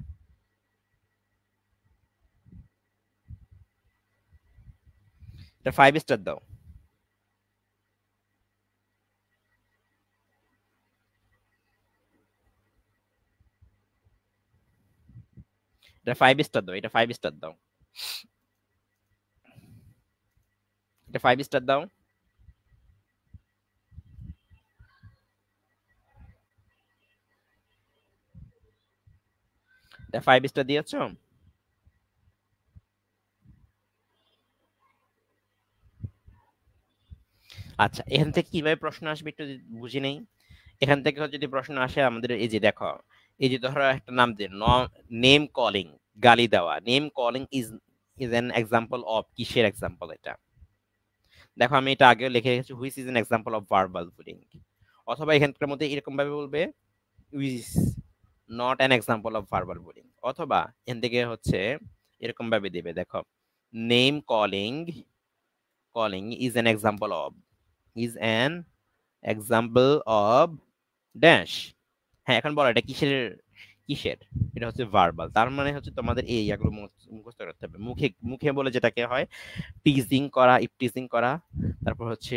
এটা 5 স্টার দাও। এটা 5 স্টার দাও, এটা 5 স্টার দাও, এটা 5 স্টার দাও। এটা 5 স্টার দিয়েছো। আচ্ছা, এখান থেকে কিভাবে প্রশ্ন আসবে একটু বুঝি নেই। এখান থেকে যদি প্রশ্ন আসে আমাদের, এই যে দেখো, এই যে ধরো একটা নাম দিয়ে নেম কলিং, গালি দেওয়া, name calling is is an example of, কিসের এক্সাম্পল এটা? দেখো আমি এটা আগেও লিখে রেখেছি, which is an example of verbal bullying. অথবা এখানকার মধ্যে এরকম ভাবে বলবে, which not an example of verbal bullying. অথবা এখান থেকে হচ্ছে এরকম ভাবে দিবে, দেখো, name calling, calling is an example of, is an example of dash. হ্যাঁ, এখন বলো এটা কিসের, কিসের? এটা হচ্ছে ভার্বাল। তার মানে হচ্ছে তোমাদের এই ইয়াগুলো মুখস্থ করতে হবে। মুখে মুখে বলে যেটাকে হয় টিজিং করা, ইপটিজিং করা, তারপর হচ্ছে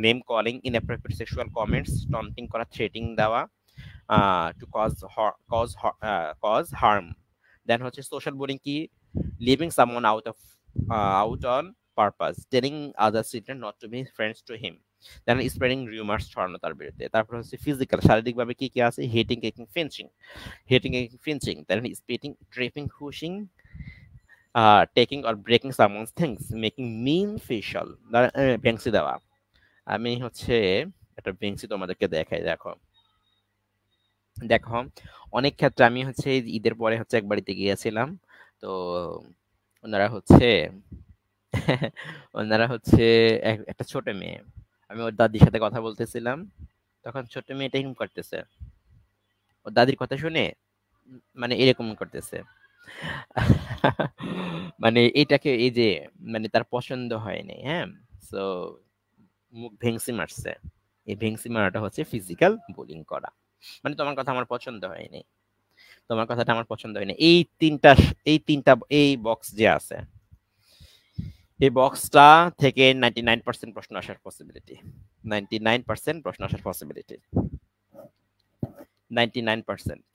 name calling, inappropriate sexual comments, taunting করা, থ্রেটিং দেওয়া, টু কজ হার্ম। দেন হচ্ছে সোশ্যাল বুলিং কি? Leaving someone out on purpose, telling other children not to be friends to him, then spreading rumours ছড়ানো তার বিরুদ্ধে। তারপর হচ্ছে ফিজিক্যাল, শারীরিকভাবে কি কি আছে? Hitting, kicking, pinching, then spitting, tripping, pushing, taking or breaking someone's things, making mean facial, ভেংসি দেওয়া। আমি হচ্ছে একটা ভেংসি তোমাদেরকে দেখাই, দেখো দেখো অনেক ক্ষেত্রে আমি হচ্ছে এই ঈদের পরে হচ্ছে এক বাড়িতে গিয়েছিলাম। তো ওনারা হচ্ছে ওনারা হচ্ছে একটা ছোট মেয়ে, আমি ওর দাদির সাথে কথা বলতেছিলাম, তখন ছোট মেয়েটা এরকম করতেছে, ওর দাদির কথা শুনে মানে এরকম করতেছে। মানে এটাকে এই যে মানে তার পছন্দ হয়নি, হ্যাঁ, সো মুখ ভেংসি মারছে। এই ভেংসি মারাটা হচ্ছে ফিজিক্যাল বুলিং করা, মানে তোমার কথা আমার পছন্দ হয়নি, তোমার কথাটা আমার পছন্দ হয়নি। এই তিনটা এই বক্স যে আছে, এই বক্সটা থেকে 99% প্রশ্ন আসার পসিবিলিটি, 99% প্রশ্ন আসার পসিবিলিটি, 99%।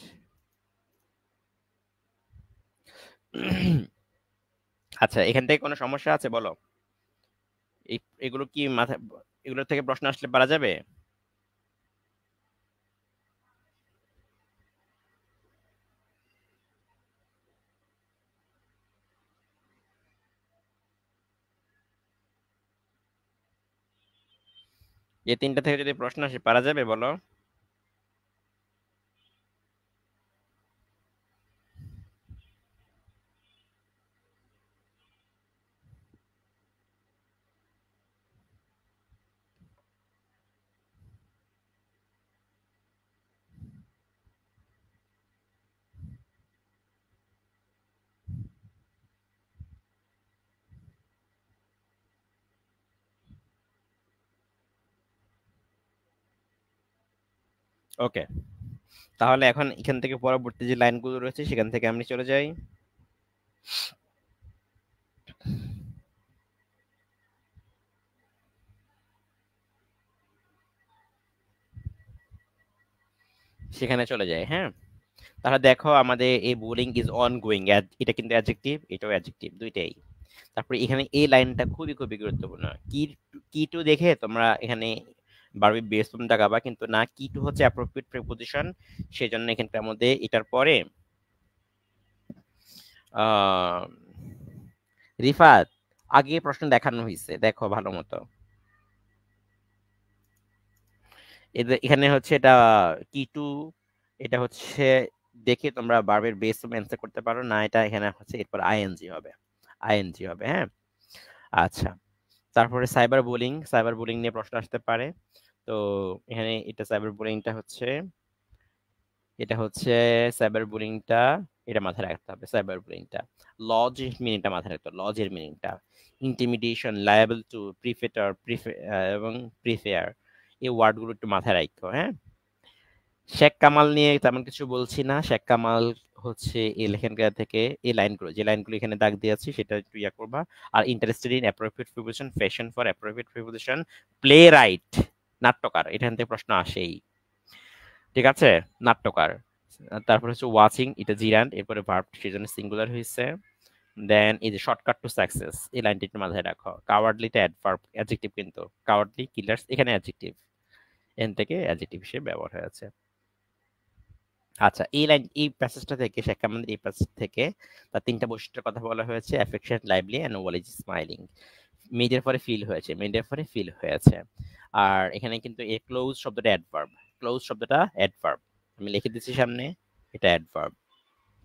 আচ্ছা, এখান থেকে কোনো সমস্যা আছে বলো? এগুলো কি মাথায়, এগুলো থেকে প্রশ্ন আসলে পারা যাবে? এই তিনটা থেকে যদি প্রশ্ন আসে পারা যাবে বলো? ওকে, তাহলে এখন এখান থেকে পরবর্তী যে লাইনগুলো রয়েছে সেখান থেকে আমি চলে যাই। সেখানে চলে যাই, হ্যাঁ। তাহলে দেখো আমাদের এই বোলিং ইজ অন গোয়িং, এটা কিন্তু অ্যাডজেক্টিভ, এটাও অ্যাডজেক্টিভ, দুইটাই। তারপরে এখানে এই লাইনটা খুবই খুবই গুরুত্বপূর্ণ। কি কি টু দেখে তোমরা এখানে ভার্ব বেস ফর্মটা গাবা, কিন্তু না, কি টু হচ্ছে অ্যাপ্রোপ্রিয়েট প্রিপোজিশন, সেজন্য এখানটার মধ্যে এটার পরে আহ রিফাত, আগে প্রশ্ন দেখানো হয়েছে, দেখো ভালো মতো। এখানে হচ্ছে এটা কি টু, এটা হচ্ছে দেখে তোমরা ভার্বের বেস ফর্ম অ্যান্সার করতে পারো না, এটা এখানে হচ্ছে এরপর আইএনজি হবে, আইএনজি হবে, হ্যাঁ। আচ্ছা, তারপরে সাইবার বুলিং নিয়ে প্রশ্ন আসতে পারে। তো এখানে এটা সাইবার বুলিংটা হচ্ছে, এটা হচ্ছে সাইবার বুলিংটা, এটা মাথায় রাখতে হবে। সাইবার বুলিংটা লজ মিনিংটা মাথায় রাখতে হবে, লজের মিনিংটা ইন্টিমিডিয়েশন, লায়াবল টু, প্রিফেটার, এবং প্রিফেয়ার, এই ওয়ার্ডগুলো একটু মাথায় রাখো, হ্যাঁ। শেখ কামাল নিয়ে তেমন কিছু বলছি না, শেখ কামাল হচ্ছে এই লেখনকার থেকে এই লাইনগুলো, যে লাইনগুলো এখানে দাগ দিয়েছি সেটা একটু ইয়া করবা। Are interested in appropriate preposition, fashion for appropriate preposition, play right, নাট্যকার, এখান থেকে প্রশ্ন আসেই, ঠিক আছে, নাট্যকার। তারপর হচ্ছে ওয়াচিং, এটা জিরান্ড, এরপরে ভার্ব সেজন্য সিঙ্গুলার হয়েছে। দেন এই যে শর্টকাট টু সাকসেস, এই লাইনটি একটু মাথায় রাখো। কাওয়ার্ডলিটা অ্যাডভার্ব, অ্যাডজেক্টিভ, কিন্তু কাওয়ার্ডলি কিলার্স এখানে অ্যাডজেক্টিভ, এখান থেকে অ্যাডজেক্টিভ হিসেবে ব্যবহার হয়েছে। আচ্ছা, এই লাইন, এই প্যাসেজটা থেকে, শেখ কামালের এই প্যাসেজ থেকে তার তিনটা বৈশিষ্ট্যের কথা বলা হয়েছে: অ্যাফেকশন, লাইভলি অ্যান্ড ওয়ালেজ স্মাইলিং। মেয়েদের পরে ফিল হয়েছে, মেয়েদের পরে ফিল হয়েছে। আর এখানে কিন্তু এই ক্লোজ শব্দটা অ্যাডভার্ব, ক্লোজ শব্দটা অ্যাডভার্ব, আমি লিখে দিচ্ছি সামনে, এটা অ্যাডভার্ব,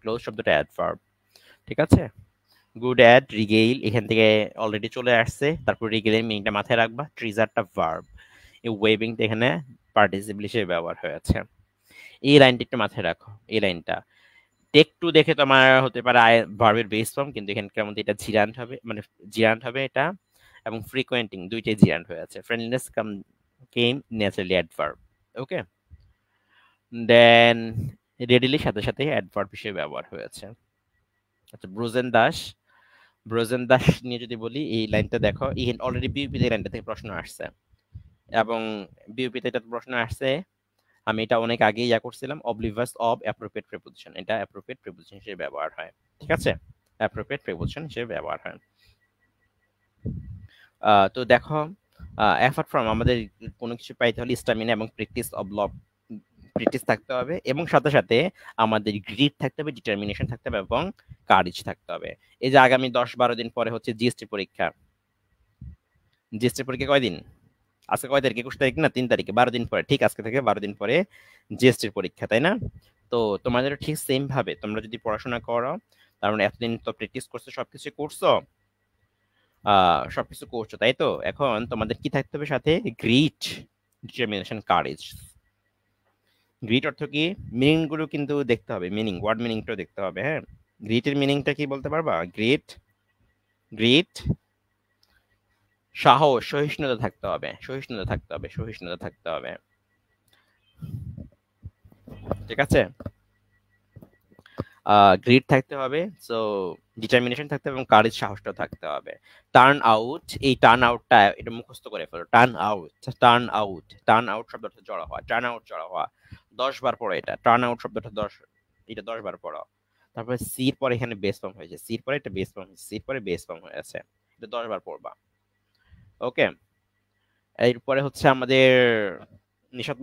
ক্লোজ শব্দটা অ্যাডভার্ব, ঠিক আছে। গুড অ্যাড, রিগেইল, এখান থেকে অলরেডি চলে আসছে। তারপর রিগেইলের মিনিংটা মাথায় রাখবা। ট্রিজারটা ভার্ব, এই ওয়েবিংটা এখানে পার্টিসিপল হিসেবে ব্যবহার হয়েছে। এই লাইনটা একটু মাথায় রাখো, এই লাইনটা। টেক টু দেখে তোমার হতে পারে ভার্বের বেস ফর্ম, কিন্তু এখানকার মধ্যে এটা জিরান্ট হবে, মানে জিরান্ট হবে এটা, এবং ফ্রিকোয়েন্টিং দুইটাই জিরান্ট হয়ে আছে। ফ্রেন্ডলিনেস কেম ন্যাচারালি অ্যাডভার্ব, ওকে। দেন রেডিলি সাথে সাথে অ্যাডভার্ব হিসেবে ব্যবহার হয়েছে। আচ্ছা, ব্রোজেন দাস নিয়ে যদি বলি, এই লাইনটা দেখো, অলরেডি বিউপিতে এই লাইনটা থেকে প্রশ্ন আসছে, এবং বিউপিতে এটা প্রশ্ন আসছে, আমি এটা অনেক আগে ইয়া করছিলাম, অবলিভাস অব অ্যাপ্রোপ্রিয়েট প্রিপোজিশন, এটা অ্যাপ্রোপ্রিয়েট প্রিপোজিশন হিসেবে ব্যবহার হয়। ঠিক আছে, অ্যাপ্রোপ্রিয়েট প্রিপোজিশন হিসেবে ব্যবহার হয়। তো দেখো, অ্যাপার্ট ফ্রম আমাদের কোনো কিছু পাইতে হলে স্টামিনা এবং প্র্যাকটিস থাকতে হবে, এবং সাথে সাথে আমাদের গ্রিড থাকতে হবে, ডিটারমিনেশন থাকতে হবে, এবং কারেজ থাকতে হবে। এই যে আগামী 10-12 দিন পরে হচ্ছে জিএসটি পরীক্ষা। জিএসটি পরীক্ষা কয়দিন? আজকে কয় তারিখ? 21 তারিখ না 3 তারিখে? 12 দিন পরে, ঠিক আজকে থেকে 12 দিন পরে জিএসটির পরীক্ষা, তাই না? তো তোমাদের ঠিক সেম ভাবে তোমরা যদি পড়াশোনা করো, তার মানে এতদিন তো প্র্যাকটিস করছো, সবকিছু করছো, সবকিছু করছো, তাই তো? এখন তোমাদের কি থাকতে হবে সাথে? Grit, determination, courage. গ্রিট অর্থ কি? মিনিং গুলো কিন্তু দেখতে হবে, ওয়ার্ড মিনিংটাও দেখতে হবে। হ্যাঁ, গ্রিটের মিনিংটা কি বলতে পারবা? গ্রিট, গ্রিট, সাহস, সহিষ্ণুতা থাকতে হবে, সহিষ্ণুতা থাকতে হবে। ঠিক আছে, গ্রিড থাকতে হবে, সো ডিটারমিনেশন থাকতে হবে, এবং কারেজ, সাহসটাও থাকতে হবে। টার্ন আউট, এই টার্ন আউটটা এটা মুখস্থ করে ফেলো। Turn out, turn out, turn out শব্দটা জড়ো হওয়া, টার্ন আউট জড়ো হওয়া। 10 বার পড়ো এটা, টার্ন আউট শব্দটা 10 বার পড়ো। তারপরে সির পরে এখানে বেস ফর্ম হয়েছে, সির পরে এটা বেস ফর্ম, সির পরে বেস ফর্ম হয়েছে, এটা 10 বার পড়বা। ওকে, এরপরে হচ্ছে আমাদের নিশাত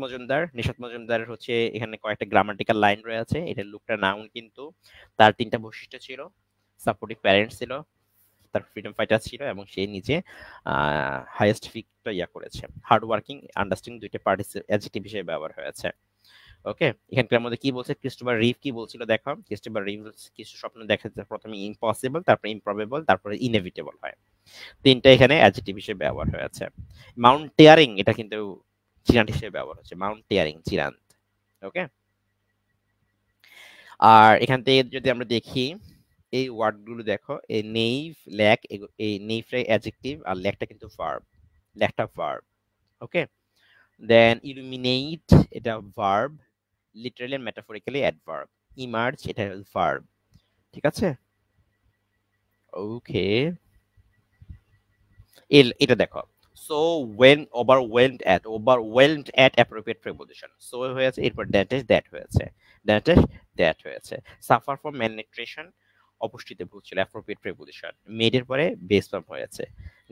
মজুমদারের হচ্ছে এখানে কয়েকটা গ্রামাটিক্যাল লাইন রয়েছে। এটা লোকটা নাউন, কিন্তু তার 3টা বৈশিষ্ট্য ছিল: সাপোর্টিভ প্যারেন্টস ছিল, তার ফ্রিডম ফাইটার ছিল, এবং সে নিজে হাইয়েস্ট ফিকটা ইয়া করেছে। হার্ড ওয়ার্কিং, আন্ডারস্ট্যান্ডিং, দুইটা পার্টিসিপেট অ্যাডজেক্টিভ হিসেবে ব্যবহার হয়েছে। ওকে, এখানকার মধ্যে কি বলছে? ক্রিস্টোফার রিভ কি বলছিল দেখো। ক্রিস্টোফার রিভ কিছু স্বপ্ন দেখা যায়, প্রথমে ইম্পসিবল, তারপরে ইমপ্রবেবল, তারপরে ইনএভিটেবল হয়। 3টা এখানে অ্যাডজেক্টিভ হিসেবে ব্যবহার হয়েছে। মাউন্টেয়ারিং, এটা কিন্তু চিরান্ত হিসেবে ব্যবহার হচ্ছে, মাউন্টেয়ারিং, চিরান্ত। ওকে, আর এখান থেকে যদি আমরা দেখি এই ওয়ার্ডগুলো দেখো, এই নেইভ, ল্যাক, এই নেইভটা অ্যাডজেক্টিভ, আর ল্যাকটা কিন্তু ভার্ব, ল্যাকটা ভার্ব। ওকে, দেন ইলুমিনেট, এটা verb, literally and metaphorically adverb. Emerge, এটা ভার্ব। ঠিক আছে, ওকে, এটা দেখো, so when, overwhelmed at appropriate preposition, so হয়েছে, এরপর দ্যাট হয়েছে। সাফার ফ্রম ম্যালনিউট্রিশন, অপুষ্টিতে ভুগছিল, অ্যাপ্রোপ্রিয়েট প্রিপোজিশন। মেডের পরে বেস ফর্ম হয়েছে।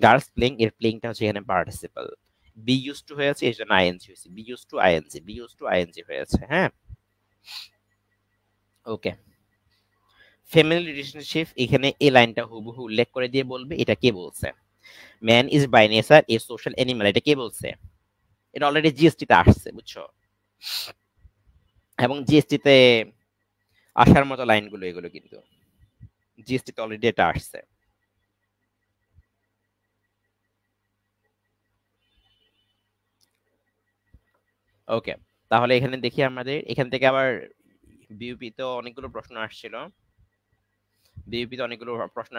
গার্লস প্লেইং, এর প্লেইংটা হচ্ছে এখানে পার্টিসিপল। বি ইউজ টু হয়েছে, এই জন্য আইএনজি হয়েছে, বি ইউজ টু আইএনজি হয়েছে। হ্যাঁ, ওকে। ফ্যামিলি রিলেশনশিপ, এখানে এই লাইনটা হুবহু উল্লেখ করে দিয়ে বলবে এটা কে বলছে। Man is by nature a social animal, এটা কে বলছে? এটা অলরেডি জিএসটি তে আসছে, বুঝছো? এবং জিএসটি তে আসার মতো লাইনগুলো এগুলো, কিন্তু জিএসটি তে অলরেডি এটা আসছে। ওকে, তাহলে এখানে দেখি আমাদের এখান থেকে আবার বিউপি তো অনেকগুলো প্রশ্ন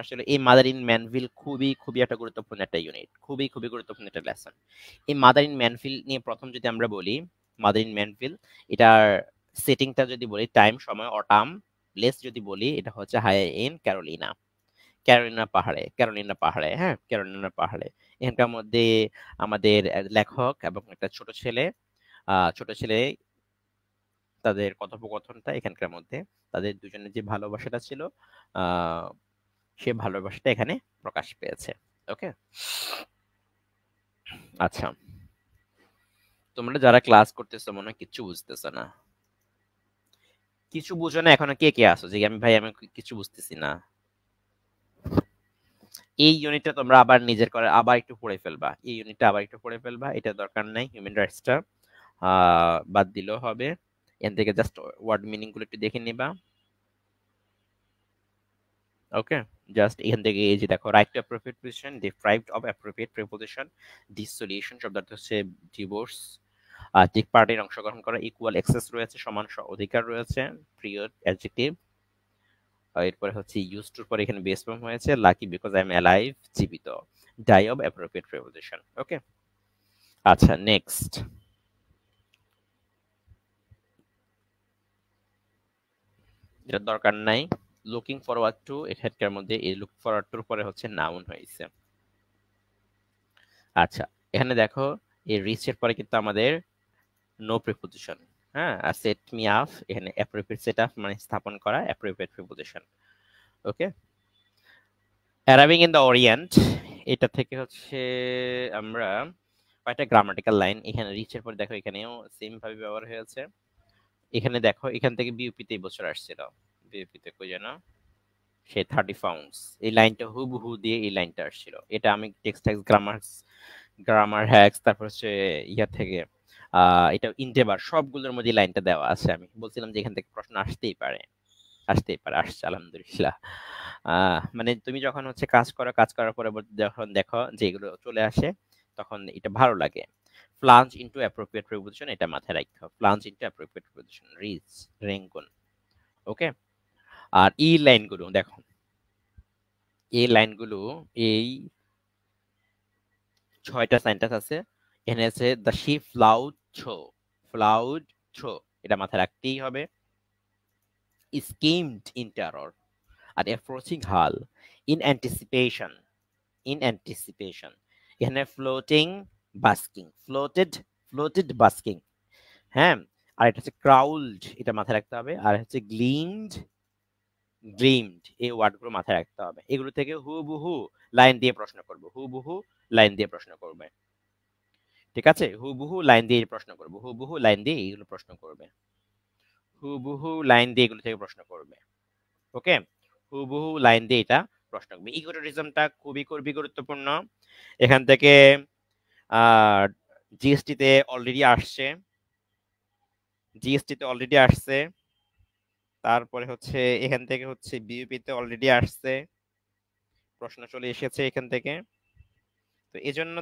আসছিল, এই মাদার ইন ম্যানভিল খুবই খুবই একটা গুরুত্বপূর্ণ একটা ইউনিট, খুবই খুবই গুরুত্বপূর্ণ একটা লেসন। এই মাদার ইন ম্যানভিল নিয়ে প্রথম যদি আমরা বলি, মাদার ইন ম্যানভিল, এটার সেটিংটা যদি বলি, টাইম, সময়, অটাম, প্লেস যদি বলি, এটা হচ্ছে হাই ইন ক্যারোলিনা, ক্যারোলিনা পাহাড়ে। হ্যাঁ, ক্যারোলিনা পাহাড়ে। এখানকার মধ্যে আমাদের লেখক এবং একটা ছোট ছেলে তাদের কথোপকথনটা এখানকার মধ্যে, তাদের দুজনের যে ভালোবাসাটা ছিল, আহ সে ভালোবাসাটা এখানে প্রকাশ পেয়েছে। ওকে, আচ্ছা, তোমরা যারা ক্লাস করতেছো মনে হয় কিচ্ছু বুঝতেছো না, কিছু বুঝো না এখনো, কে কে আসো যে আমি কিছু বুঝতেছি না। এই ইউনিটটা তোমরা আবার নিজের করে আবার একটু পড়ে ফেলবা, এটা দরকার নাই, হিউম্যান রাইটসটা বাদ দিলেও হবে। এখান থেকে জাস্ট ওয়ার্ড মিনিং গুলো একটু দেখে নিবা। ওকে, জাস্ট এখান থেকে এই যে দেখো, right to appropriate preposition, deprived of appropriate preposition, dissolution শব্দটা হচ্ছে ডিভোর্স, ঠিক পার্টির অংশগ্রহণ করা, ইকুয়াল অ্যাক্সেস রয়েছে, সমান অধিকার রয়েছে, পিরিয়ড অ্যাডজেক্টিভ। এরপরে হচ্ছে ইউজ টুর পরে এখানে বেস ফর্ম হয়েছে, lucky because I am alive, জীবিত, ডাই অফ অ্যাপ্রোপ্রিয়েট প্রিপোজিশন। ওকে, আচ্ছা, নেক্সট। এটা দরকার নাই। লুকিং ফরওয়ার্ড টু এখানকার মধ্যে এই লুক ফরওয়ার্ড টুর পরে হচ্ছে নাউন হয়েছে। আচ্ছা, এখানে দেখো এই রিচ এর পরে কিন্তু আমাদের নো প্রিপোজিশন। হ্যাঁ, আর সেট মি আপ এখানে অ্যাপ্রোপ্রিয়েট সেট আপ মানে স্থাপন করা, appropriate preposition. Okay, arriving in the Orient এটা থেকে হচ্ছে আমরা কয়েকটা গ্রামাটিক্যাল লাইন এখানে রিচের পর দেখো এখানেও সেম ভাবে ব্যবহার হয়েছে। এখানে দেখো এখান থেকে বিউপিতে এই বছর আসছিল, বিউপিতে কই যেন সে 30 পাউন্ডস এই লাইনটা হুবহু দিয়ে এই লাইনটা আসছিল। এটা আমি টেক্সট হ্যাক্স গ্রামার হ্যাক্স তারপর হচ্ছে ইয়া থেকে এটা ইন্টেবার সবগুলোর মধ্যে লাইনটা দেওয়া আছে। আমি বলছিলাম যে এখান থেকে প্রশ্ন আসতেই পারে, আসতেই পারে, আসছে আলহামদুলিল্লাহ। মানে তুমি যখন হচ্ছে কাজ করো, কাজ করার পরে যখন দেখো যে এগুলো চলে আসে তখন এটা ভালো লাগে। প্লাঞ্জ ইনটু অ্যাপ্রোপ্রিয়েট প্রিপোজিশন এটা মাথায় রাখো, plunge into appropriate preposition, reach, Rangoon. Okay, আর এই লাইনগুলো দেখো, এই লাইনগুলো এই 6টা সেন্টেন্স আছে। এখানে আছে the ship ploughed through, ploughed through এটা মাথায় রাখতেই হবে। স্কিমড ইন টেরর আর approaching hull, in anticipation, in anticipation. এখানে ফ্লোটিং বাস্কিং, ফ্লোটেড বাস্কিং। হ্যাঁ, আর এটা হচ্ছে ক্রাউলড এটা মাথায় রাখতে হবে। আর হচ্ছে গ্লিমড এই ওয়ার্ডগুলো মাথায় রাখতে হবে। এগুলো থেকে হুবহু লাইন দিয়ে প্রশ্ন করবো, হুবহু লাইন দিয়ে প্রশ্ন করবে। ঠিক আছে, হুবহু লাইন দিয়ে প্রশ্ন করবো, হুবহু লাইন দিয়ে এইগুলো প্রশ্ন করবে, হুবহু লাইন দিয়ে এগুলো থেকে প্রশ্ন করবে। ওকে, হুবহু লাইন দিয়ে এটা প্রশ্ন করবে। ইকোটোরিজমটা খুবই খুবই গুরুত্বপূর্ণ। এখান থেকে জিএসটি তে অলরেডি আসছে, জিএসটি তে অলরেডি আসছে। তারপরে হচ্ছে এখান থেকে হচ্ছে বিইউপি তে অলরেডি আসছে, প্রশ্ন চলে এসেছে এখান থেকে। তো এজন্য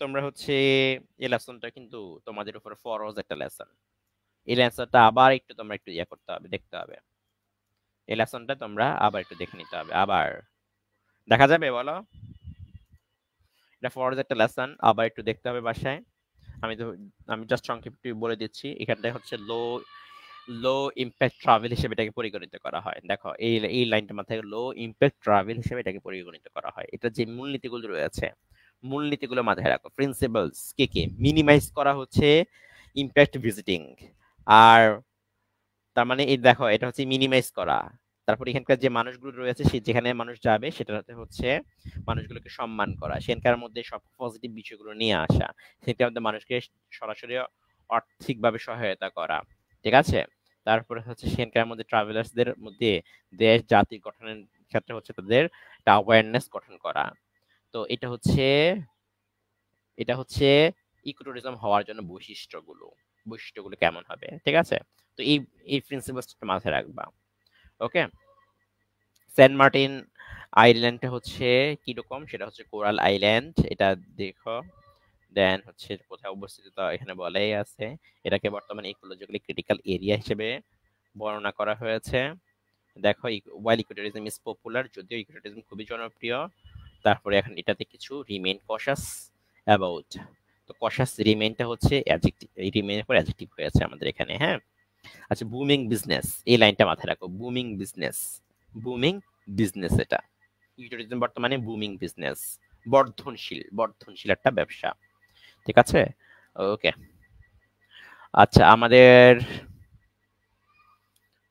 তোমরা হচ্ছে এই লেসনটা কিন্তু তোমাদের উপর ফরজ একটা লেসন। এই লেসনটা আবার একটু তোমরা একটু ইয়ে করতে হবে, দেখতে হবে। এই লেসনটা তোমরা আবার একটু দেখে নিতে হবে, আবার দেখা যাবে বলো? এটা ফরজ একটা লেসন, আবার একটু দেখতে হবে বাসায়। আমি জাস্ট সংক্ষিপ্ত বলে দিচ্ছি। এখানটায় হচ্ছে লো লো ইম্প্যাক্ট ট্রাভেল হিসেবে এটাকে পরিগণিত করা হয়। দেখো এই লাইনটা মাথায়, লো ইম্প্যাক্ট ট্রাভেল হিসেবে এটাকে পরিগণিত করা হয়। এটা যে মূলনীতিগুলো রয়েছে, মূলনীতিগুলো মাথায় রাখো। প্রিন্সিপালস কে কে মিনিমাইজ করা হচ্ছে ইম্প্যাক্ট ভিজিটিং। আর তার মানে এই দেখো এটা হচ্ছে মিনিমাইজ করা। তারপর এখানকার যে মানুষগুলো রয়েছে সে যেখানে মানুষ যাবে সেটাতে হচ্ছে মানুষগুলোকে সম্মান করা, সেখানকার মধ্যে সব পজিটিভ বিষয়গুলো নিয়ে আসা, সেটার মধ্যে মানুষকে সরাসরি আর্থিকভাবে সহায়তা করা। ঠিক আছে, তারপরে হচ্ছে সেখানকার মধ্যে ট্রাভেলার্সদের মধ্যে দেশ জাতি গঠনের ক্ষেত্রে হচ্ছে তাদের একটা অ্যাওয়ারনেস গঠন করা। তো এটা হচ্ছে ইকোটুরিজম হওয়ার জন্য বৈশিষ্ট্যগুলো কেমন হবে। ঠিক আছে, তো এই প্রিন্সিপালসটা মাথায় রাখবা। ওকে, সেন্ট মার্টিন আইল্যান্ডটা হচ্ছে কিরকম, সেটা হচ্ছে কোরাল আইল্যান্ড, এটা দেখো। দেন হচ্ছে কোথায় অবস্থিত তা এখানে বলাই আছে। এটাকে বর্তমানে ইকোলজিক্যালি ক্রিটিক্যাল এরিয়া হিসেবে বর্ণনা করা হয়েছে। দেখো, ওয়াইল ইকোটুরিজম ইজ পপুলার, যদিও ইকোটুরিজম খুবই জনপ্রিয়। তারপরে এখন এটাতে কিছু রিমেইন কশাস অ্যাবাউট। তো কশাস রিমেইনটা হচ্ছে অ্যাডজেক্টিভ, এই রিমেইনের পর অ্যাডজেক্টিভ হয়েছে আমাদের এখানে। হ্যাঁ, আচ্ছা, বুমিং বিজনেস এই লাইনটা মাথায় রাখো, বুমিং বিজনেস, বুমিং বিজনেস এটা ইকোটুরিজম বর্তমানে বুমিং বিজনেস, বর্ধনশীল একটা ব্যবসা। ঠিক আছে, ওকে। আচ্ছা, আমাদের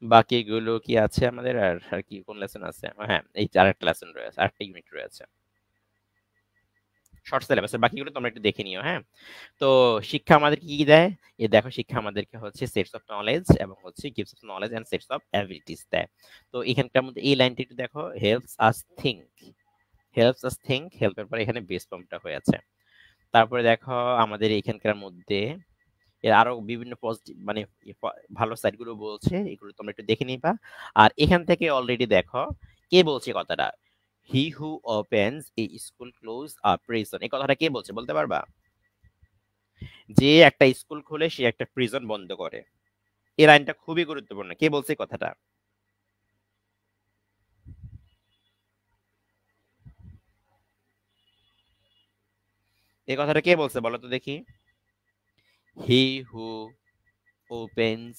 বাকিগুলো কি আছে আমাদের, আর আর কি কোন লেসন আছে? হ্যাঁ, এই আরেকটা লেসন রয়েছে, আরেকটা ইউনিট রয়েছে শর্ট সিলেবাসের, বাকিগুলো তোমরা একটু দেখে নিও। হ্যাঁ, তো শিক্ষা আমাদের কি কি দেয়? দেখো, শিক্ষা আমাদেরকে হচ্ছে সেটস অফ নলেজ এবং হচ্ছে gives of knowledge and sets of abilities দেয়। তো এখানকার মধ্যে এই লাইনটা একটু দেখো, হেল্পস আস থিঙ্ক, হেল্পের পরে এখানে বেস ফর্মটা হয়েছে। তারপরে দেখো আমাদের এখানকার মধ্যে এর আরো বিভিন্ন পজিটিভ মানে ভালো সাইড গুলো বলছে, এগুলো তোমরা একটু দেখে নিবা। আর এখান থেকে অলরেডি দেখো কে বলছে কথাটা, হি হু ওপেন্স এ স্কুল ক্লোজ আ প্রিজন, এই কথাটা কে বলছে বলতে পারবা? যে একটা স্কুল খুলে সে একটা প্রিজন বন্ধ করে। এই লাইনটা খুবই গুরুত্বপূর্ণ, কে বলছে কথাটা? এই কথাটা কে বলছে বলো তো দেখি? হি হু ওপেন্স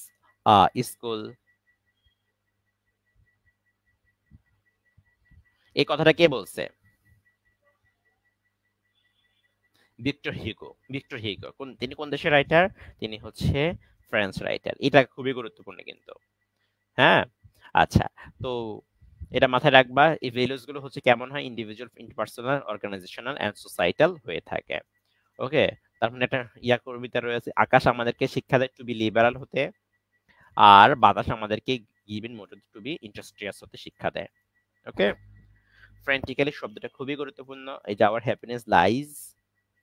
স্কুল, এই কথাটা কে বলছে? ভিক্টর হিগো। ভিক্টর হিগো তিনি কোন দেশের রাইটার? তিনি হচ্ছে ফ্রেঞ্চ রাইটার। এটা খুবই গুরুত্বপূর্ণ কিন্তু। হ্যাঁ, আচ্ছা। তো এটা মাথায় রাখবা, এই ভ্যালুস গুলো হচ্ছে কেমন হয়, individual, interpersonal, organisational and societal হয়ে থাকে। ওকে, তার মানে একটা কবিতা রয়েছে, আকাশ আমাদেরকে শিক্ষা দেয় টু বি লিবারাল হতে, আর বাতাস আমাদেরকে given motive to be industrious হতে শিক্ষা দেয়। ওকে, ফ্র্যান্টিক্যালি শব্দটা খুবই গুরুত্বপূর্ণ। এই যে আওয়ার হ্যাপিনেস লাইজ,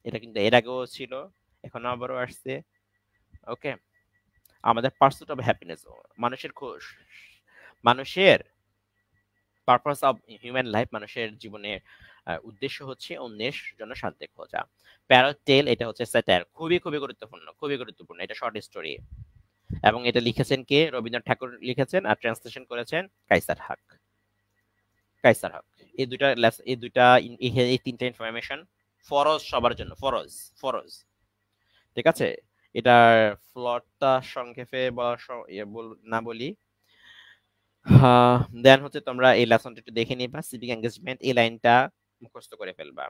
এটা কিন্তু এর আগেও ছিল, এখনো আবারও আসছে। ওকে, আমাদের পার্সুট অফ হ্যাপিনেস, মানুষের মানুষের পারপাস অফ হিউম্যান লাইফ, মানুষের জীবনের উদ্দেশ্য হচ্ছে অন্যের জন্য শান্তি খোঁজা। প্যারট টেল, এটা হচ্ছে স্যাটায়ার, খুবই খুবই গুরুত্বপূর্ণ, খুবই গুরুত্বপূর্ণ। এটা শর্ট স্টোরি, এবং এটা লিখেছেন কে? রবীন্দ্রনাথ ঠাকুর লিখেছেন, আর ট্রান্সলেশন করেছেন কাইসার হক। কাইসার হক। এই দুইটা এই দুইটা এই তিনটা ইনফরমেশন ফরজ সবার জন্য, ফরজ, ফরজ। ঠিক আছে, এটার প্লটটা সংক্ষেপে না বলি, দেন হচ্ছে তোমরা এই লেসনটা একটু দেখে নিবা। সিভিক এঙ্গেজমেন্ট, এই লাইনটা মুখস্থ করে ফেলবা।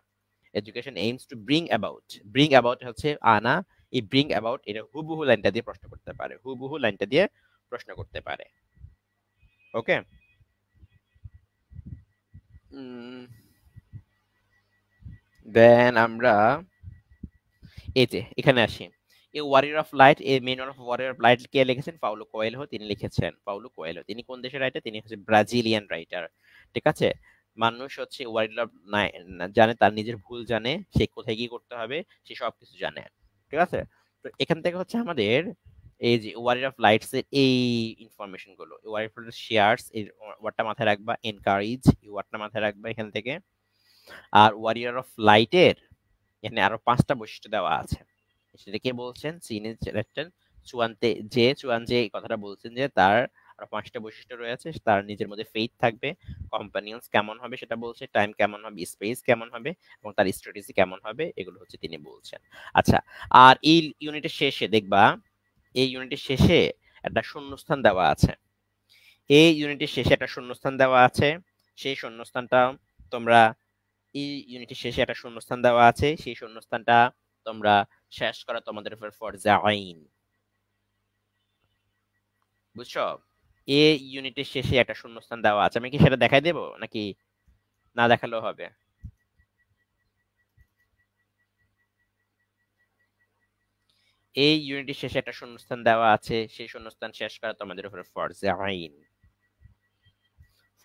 Education aims to bring about, bring about হচ্ছে আনা, এই ব্রিং অ্যাবাউট এটা হুবহু লাইনটা দিয়ে প্রশ্ন করতে পারে, হুবহু লাইনটা দিয়ে প্রশ্ন করতে পারে। ওকে, দেন আমরা এই যে এখানে আসি। A warrior of light, a men of warrior of light কে লিখেছেন? পাউলো কোয়েলহো, তিনি লিখেছেন। পাউলো কোয়েলহো, তিনি কোন দেশের রাইটার? তিনি হচ্ছে ব্রাজিলিয়ান রাইটার। ঠিক আছে, মানুষ হচ্ছে ওয়ারিয়র অফ জানে, তার নিজের ভুল জানে, সে কোথায় কি করতে হবে সে সব কিছু জানে। ঠিক আছে, তো এখান থেকে হচ্ছে আমাদের এই যে ওয়ারিয়র অফ লাইটস এর এই ইনফরমেশন গুলো, ওয়ারিয়র অফ শেয়ারস, এই ওয়ার্ডটা মাথায় রাখবা, এনকারেজ এই ওয়ার্ডটা মাথায় রাখবা এখান থেকে। আর ওয়ারিয়র অফ লাইটের এখানে আরো 5টা বৈশিষ্ট্য দেওয়া আছে। সেটা কে বলছেন? চুয়ানজে এই কথাটা বলছেন যে তার আরো 5টা বৈশিষ্ট্য রয়েছে। তার নিজের মধ্যে ফেইথ থাকবে, কম্পানিয়ন্স কেমন হবে সেটা বলছে, টাইম কেমন হবে, স্পেস কেমন হবে, এবং তার স্ট্র্যাটেজি কেমন হবে, এগুলো হচ্ছে তিনি বলছেন। আচ্ছা, আর এই ইউনিটের শেষে দেখবা, এই ইউনিটের শেষে একটা শূন্যস্থান দেওয়া আছে। এই ইউনিটের শেষে একটা শূন্যস্থান দেওয়া আছে, সেই শূন্যস্থানটা তোমরা, এই ইউনিটের শেষে একটা শূন্যস্থান দেওয়া আছে, সেই শূন্যস্থানটা তোমরা শেষ করা তোমাদের উপর ফরজে আইন। বুঝছো? এ ইউনিটের শেষে একটা শূন্যস্থান দেওয়া আছে, আমি কি সেটা দেখাই দেব নাকি না দেখালেও হবে? এই ইউনিটের শেষে একটা শূন্যস্থান দেওয়া আছে, সেই শূন্যস্থান শেষ করা তোমাদের উপর ফরজে আইন।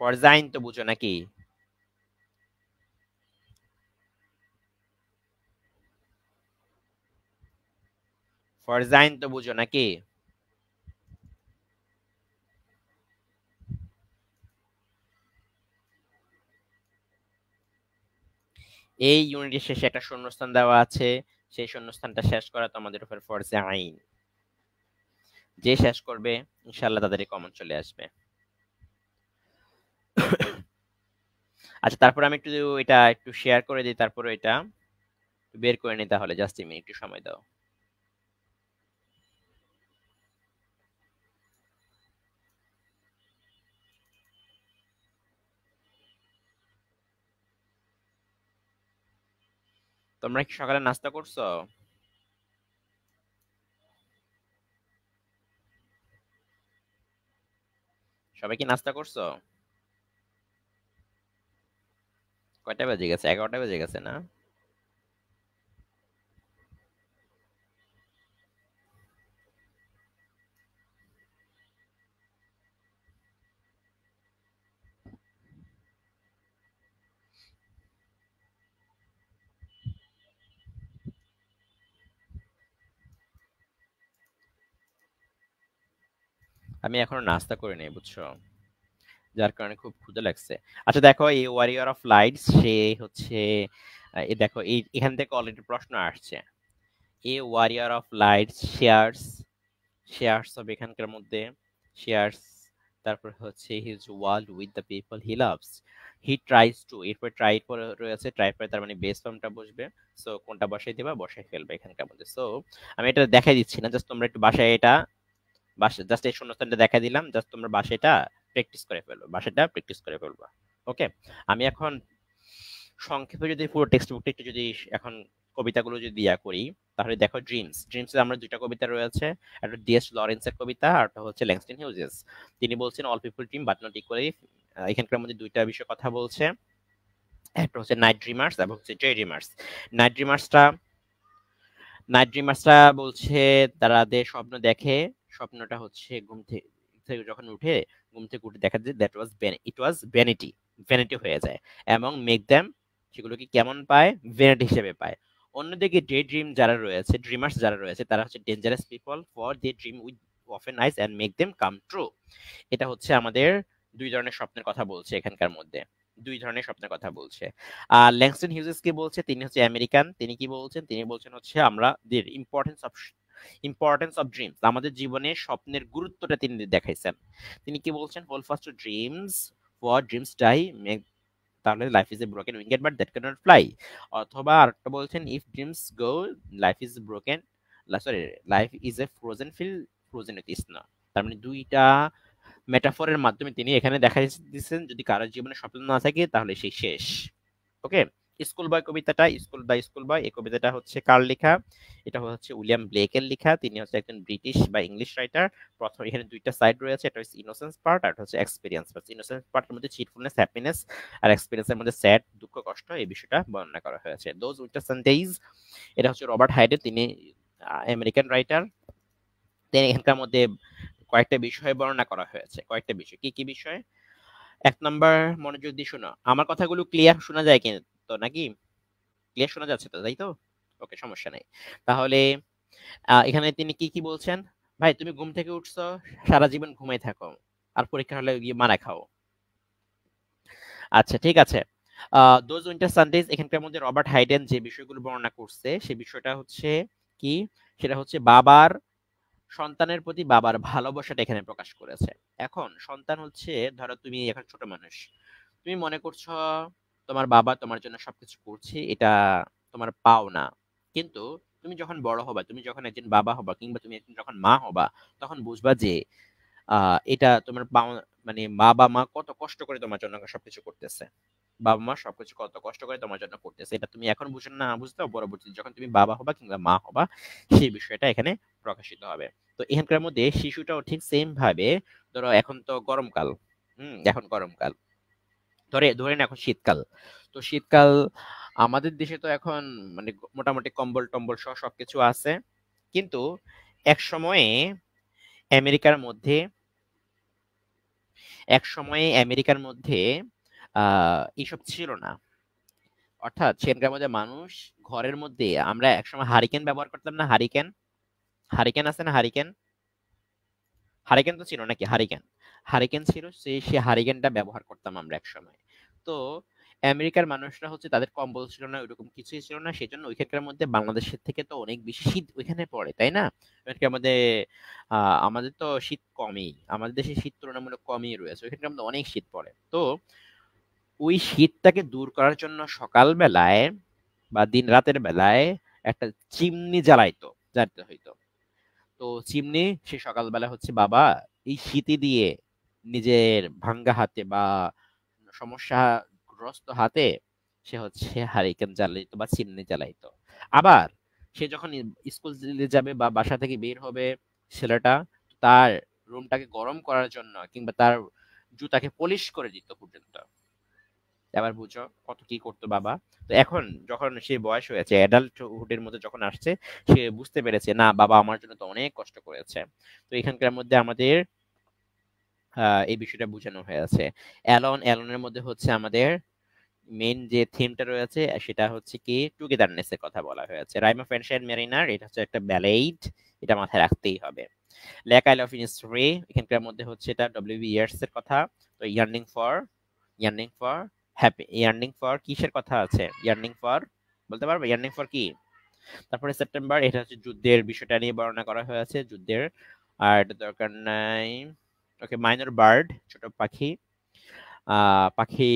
ফরজে আইন তো বুঝো নাকি? ফরজে আইন তো বুঝো নাকি? এই ইউনিটের শেষে একটা শূন্যস্থান দেওয়া আছে, সেই শূন্যস্থানটা শেষ করা তোমাদের উপর ফরজে আইন। যে শেষ করবে ইনশাআল্লাহ তাদেরই কমন চলে আসবে। আচ্ছা, তারপর আমি একটু এটা একটু শেয়ার করে দিই, তারপরে এটা বের করে নিই, তাহলে জাস্ট মিনিট একটু সময় দাও। তোমরা কি সকালে নাস্তা করছো? সবাই কি নাস্তা করছো? কয়টা বেজে গেছে? 11টা বেজে গেছে না? আমি এখনো নাস্তা করে নেই, বুঝছো, যার কারণে খুব ক্ষুধা লাগছে। আচ্ছা দেখো, এই ওয়ারিয়র অফ লাইটস সে হচ্ছে এই দেখো, এই এখান থেকে অলরেডি প্রশ্ন আসছে। A warrior of lights shares, shares হবে এখানকার মধ্যে, শেয়ার্স, তারপর হচ্ছে his world with the people he loves, he tries to, এরপর ট্রাই পরে রয়েছে, ট্রাই পরে তার মানে বেস ফর্মটা বসবে। সো কোনটা বসাই দিবা, বসাই ফেলবে এখানকার মধ্যে। সো আমি এটা দেখাই দিচ্ছি না, জাস্ট তোমরা একটু বাসায় এটা জাস্ট এই শূন্যস্থানটা দেখা দিলাম, জাস্ট তোমরা বাসাটা প্র্যাকটিস করে ফেলবো, বাসাটা প্র্যাকটিস করে ফেলবো। ওকে, আমি এখন সংক্ষেপে যদি পুরো টেক্সট বুকটা একটু যদি এখন কবিতাগুলো যদি করি, তাহলে দেখো ড্রিমস আমরা দুইটা কবিতা রয়েছে, একটা ডিএস লরেন্সের কবিতা আর একটা হচ্ছে ল্যাংস্টন হিউজেস। তিনি বলছেন all people dream but not equally. এখানকার মধ্যে দুইটা বিষয় কথা বলছে, একটা হচ্ছে নাইট ড্রিমার্স এবং হচ্ছে ডে ড্রিমার্স। নাইট ড্রিমার্সটা নাইট ড্রিমার্সরা বলছে তাদের স্বপ্ন দেখে, স্বপ্নটা হচ্ছে ঘুম থেকে যখন উঠে, ঘুম থেকে উঠে দেখা যায় that was it was vanity, vanity হয়ে যায়, এবং মেক দ্যাম, সেগুলোকে কেমন পায়, ভ্যানিটি হিসেবে পায়। অন্যদিকে ডে ড্রিম যারা রয়েছে, ড্রিমার্স যারা রয়েছে, তারা হচ্ছে dangerous people for they dream with open eyes and make them come true. এটা হচ্ছে আমাদের দুই ধরনের স্বপ্নের কথা বলছে এখানকার মধ্যে, দুই ধরনের স্বপ্নের কথা বলছে। আর ল্যাংস্টন হিউজেস কি বলছে, তিনি হচ্ছে আমেরিকান, তিনি কি বলছেন, তিনি বলছেন হচ্ছে আমরা দের ইম্পর্টেন্স অফ ড্রিমস, আমাদের জীবনে স্বপ্নের গুরুত্বটা তিনি দেখাইছেন। তিনি কি বলছেন, hold fast to dreams for dreams die make, তাহলে life is a broken winged but that can not fly. অথবা আরেকটা বলছেন, if dreams go life is broken, sorry, life is a frozen field frozen with snow. তার মানে দুইটা মেটাফরের মাধ্যমে তিনি এখানে দেখা দিচ্ছেন যদি কারোর জীবনে স্বপ্ন না থাকে তাহলে সেই শেষ। ওকে, স্কুল বয় কবিতাটা, স্কুল বয়, এই কবিতাটা হচ্ছে কার লেখা, এটা হচ্ছে উইলিয়াম ব্লেকের লেখা। তিনি হচ্ছে একজন ব্রিটিশ বা ইংলিশ রাইটার। প্রথম এখানে দুইটা সাইড রয়েছে, এটা হচ্ছে ইনোসেন্স পার্ট আর হচ্ছে এক্সপিরিয়েন্স পার্ট। ইনোসেন্স পার্টের মধ্যে চিটফুলনেস, হ্যাপিনেস, আর এক্সপিরিয়েন্সের মধ্যে স্যাড, দুঃখ, কষ্ট, এই বিষয়টা বর্ণনা করা হয়েছে। দোজ উইন্টার সানডেজ, এটা হচ্ছে রবার্ট হাইডেন, তিনি আমেরিকান রাইটার। তিনি এখানকার মধ্যে কয়েকটা বিষয় বর্ণনা করা হয়েছে, কয়েকটা বিষয়, কি কি বিষয়? এক নাম্বার, মনোযোগ দিয়ে শোনো, আমার কথাগুলো ক্লিয়ার শোনা যায় কিন্তু নাকি? ক্লিয়ার শোনা যাচ্ছে তো, তাই তো? ওকে, সমস্যা নেই। তাহলে এখানে তিনি কি কি বলছেন, ভাই তুমি ঘুম থেকে উঠছো, সারা জীবন ঘুমাই থাকো, আর পরীক্ষা হলে গিয়ে মারা খাও। আচ্ছা, ঠিক আছে। দোজ উইন্টার সানডেজ, এখানকার মধ্যে রবার্ট হাইডেন যে বিষয়গুলো বর্ণনা করছে, সেই বিষয়টা হচ্ছে কি, সেটা হচ্ছে বাবার, সন্তানের প্রতি বাবার ভালোবাসাটা এখানে প্রকাশ করেছে। এখন সন্তান হচ্ছে, ধরো তুমি এখন ছোট মানুষ, তুমি মনে করছো তোমার বাবা তোমার জন্য সবকিছু করছে, এটা তোমার পাও না। কিন্তু তুমি যখন বড় হবা, তুমি যখন একজন বাবা হবা কিংবা তুমি একজন যখন মা হবা, তখন বুঝবা যে এটা তোমার পাও, মানে বাবা মা কত কষ্ট করে তোমার জন্য সবকিছু করতেছে, বাবা মা সবকিছু কত কষ্ট করে তোমার জন্য করতেছে। এটা তুমি এখন বুঝো না, বুঝতেও পরবর্তীতে যখন তুমি বাবা হবা কিংবা মা হবা, সেই বিষয়টা এখানে প্রকাশিত হবে। তো এখানকার মধ্যে শিশুটাও ঠিক সেম ভাবে, ধরো এখন তো গরমকাল, এখন গরমকাল, ধরে ধরেন এখন শীতকাল, তো শীতকাল আমাদের দেশে তো এখন মানে মোটামুটি কম্বল টম্বল সহ সবকিছু আছে, কিন্তু এক সময়ে আমেরিকার মধ্যে, এক সময়ে আমেরিকার মধ্যে এসব ছিল না। অর্থাৎ সেখানকার মধ্যে মানুষ ঘরের মধ্যে, আমরা একসময় হারিকেন ব্যবহার করতাম না, হারিকেন, হারিকেন আছে না, হারিকেন, হারিকেন তো ছিল নাকি, হারিকেন, হারিকেন ছিল, সেই হারিকেনটা ব্যবহার করতাম আমরা এক সময়। তো আমেরিকার মানুষরা হচ্ছে তাদের কম্বল ছিল না, ওইরকম কিছুই ছিল না, সেই জন্য ওইখানকার মধ্যে বাংলাদেশের থেকে তো অনেক বেশি শীত ওইখানে পড়ে, তাই না? ওইখানকার মধ্যে আমাদের তো শীত কমই, আমাদের দেশে শীত তুলনামূলক কমই রয়েছে, ওইখানকার মধ্যে অনেক শীত পড়ে। তো ওই শীতটাকে দূর করার জন্য সকাল বেলায় বা দিন রাতের বেলায় একটা চিমনি জ্বালাইতে হইতো। তো চিমনি, সে সকালবেলা হচ্ছে বাবা এই শীতে দিয়ে নিজের ভাঙ্গা হাতে বা সমস্যাগ্রস্ত হাতে সে হচ্ছে হারিকেন জ্বালাইতো বা চিমনি জ্বালাইতো। আবার সে যখন স্কুল যাবে বা বাসা থেকে বের হবে, ছেলেটা তার রুমটাকে গরম করার জন্য কিংবা তার জুতাকে পলিশ করে দিত পর্যন্ত। এবার বুঝো কত কি করতো বাবা। তো এখন যখন সে বয়স হয়েছে, অ্যাডাল্টহুডের মধ্যে যখন আসছে, সে বুঝতে পেরেছে না, বাবা আমার জন্য তো অনেক কষ্ট করেছে। তো এখানকার মধ্যে আমাদের এই বিষয়টা বোঝানো হয়েছে। অ্যালনের মধ্যে হচ্ছে আমাদের মেইন যে থিমটা রয়েছে সেটা হচ্ছে কি টুগেদারনেস এর কথা বলা হয়েছে। রাইম অফ এনশিয়েন্ট মেরিনার, এটা হচ্ছে একটা ব্যালেড, এটা মাথায় রাখতেই হবে। Lack I love in story, এখানকার মধ্যে হচ্ছে এটা ডব্লিউ ইয়ার্স এর কথা। তো yearning for happy, yearning for কিসের কথা আছে, ইয়ার্নিং ফর বলতে পারবে, ইয়ার্নিং ফর কি? তারপরে সেপ্টেম্বর, এটা হচ্ছে যুদ্ধের বিষয়টা নিয়ে বর্ণনা করা হয়েছে, যুদ্ধের, আর এটা দরকার নাই। ওকে, মাইনর বার্ড, ছোট পাখি। পাখি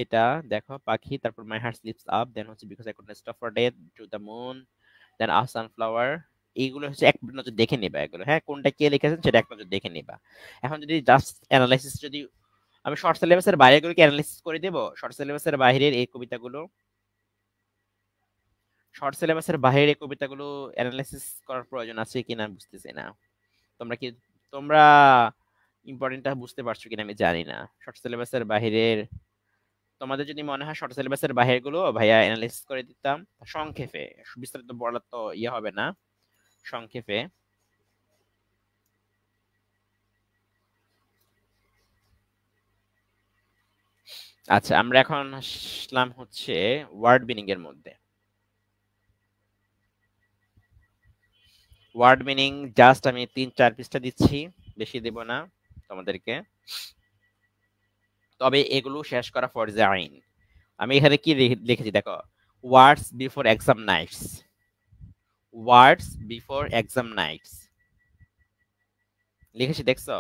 এটা দেখো পাখি, তারপর my heart slips up, then হচ্ছে because I could not stop for death, to the moon, then a sunflower. এইগুলো হচ্ছে এক নজর দেখে নিবা এগুলো, হ্যাঁ, কোনটা কে লিখেছেন সেটা এক নজর দেখে নিবা। এখন যদি জাস্ট অ্যানালাইসিস, যদি আমি শর্ট সিলেবাসের বাইরেগুলোকে অ্যানালাইসিস করে দেব, শর্ট সিলেবাসের বাইরের এই কবিতাগুলো, শর্ট সিলেবাসের বাইরের এই কবিতাগুলো অ্যানালাইসিস করার প্রয়োজন আছে কিনা বুঝতেছি না। তোমরা কি, তোমরা ইম্পর্টেন্টটা বুঝতে পারছো কিনা আমি জানি না। শর্ট সিলেবাসের বাইরের, তোমাদের যদি মনে হয় শর্ট সিলেবাসের বাইরের গুলো ভাইয়া অ্যানালাইসিস করে দিতাম সংক্ষেপে, বিস্তারিত বলার তো ইয়ে হবে না, সংক্ষেপে। আচ্ছা, আমরা এখন আসলাম হচ্ছে ওয়ার্ড মিনিং এর মধ্যে। ওয়ার্ড মিনিং জাস্ট আমি 3-4 পৃষ্ঠা দিচ্ছি, বেশি দেব না তোমাদেরকে। তবে এগুলো শেষ করা ফরজে আইন। আমি এখানে কি লিখেছি দেখো, words before exam nights, words before exam nights লিখেছি, দেখছো?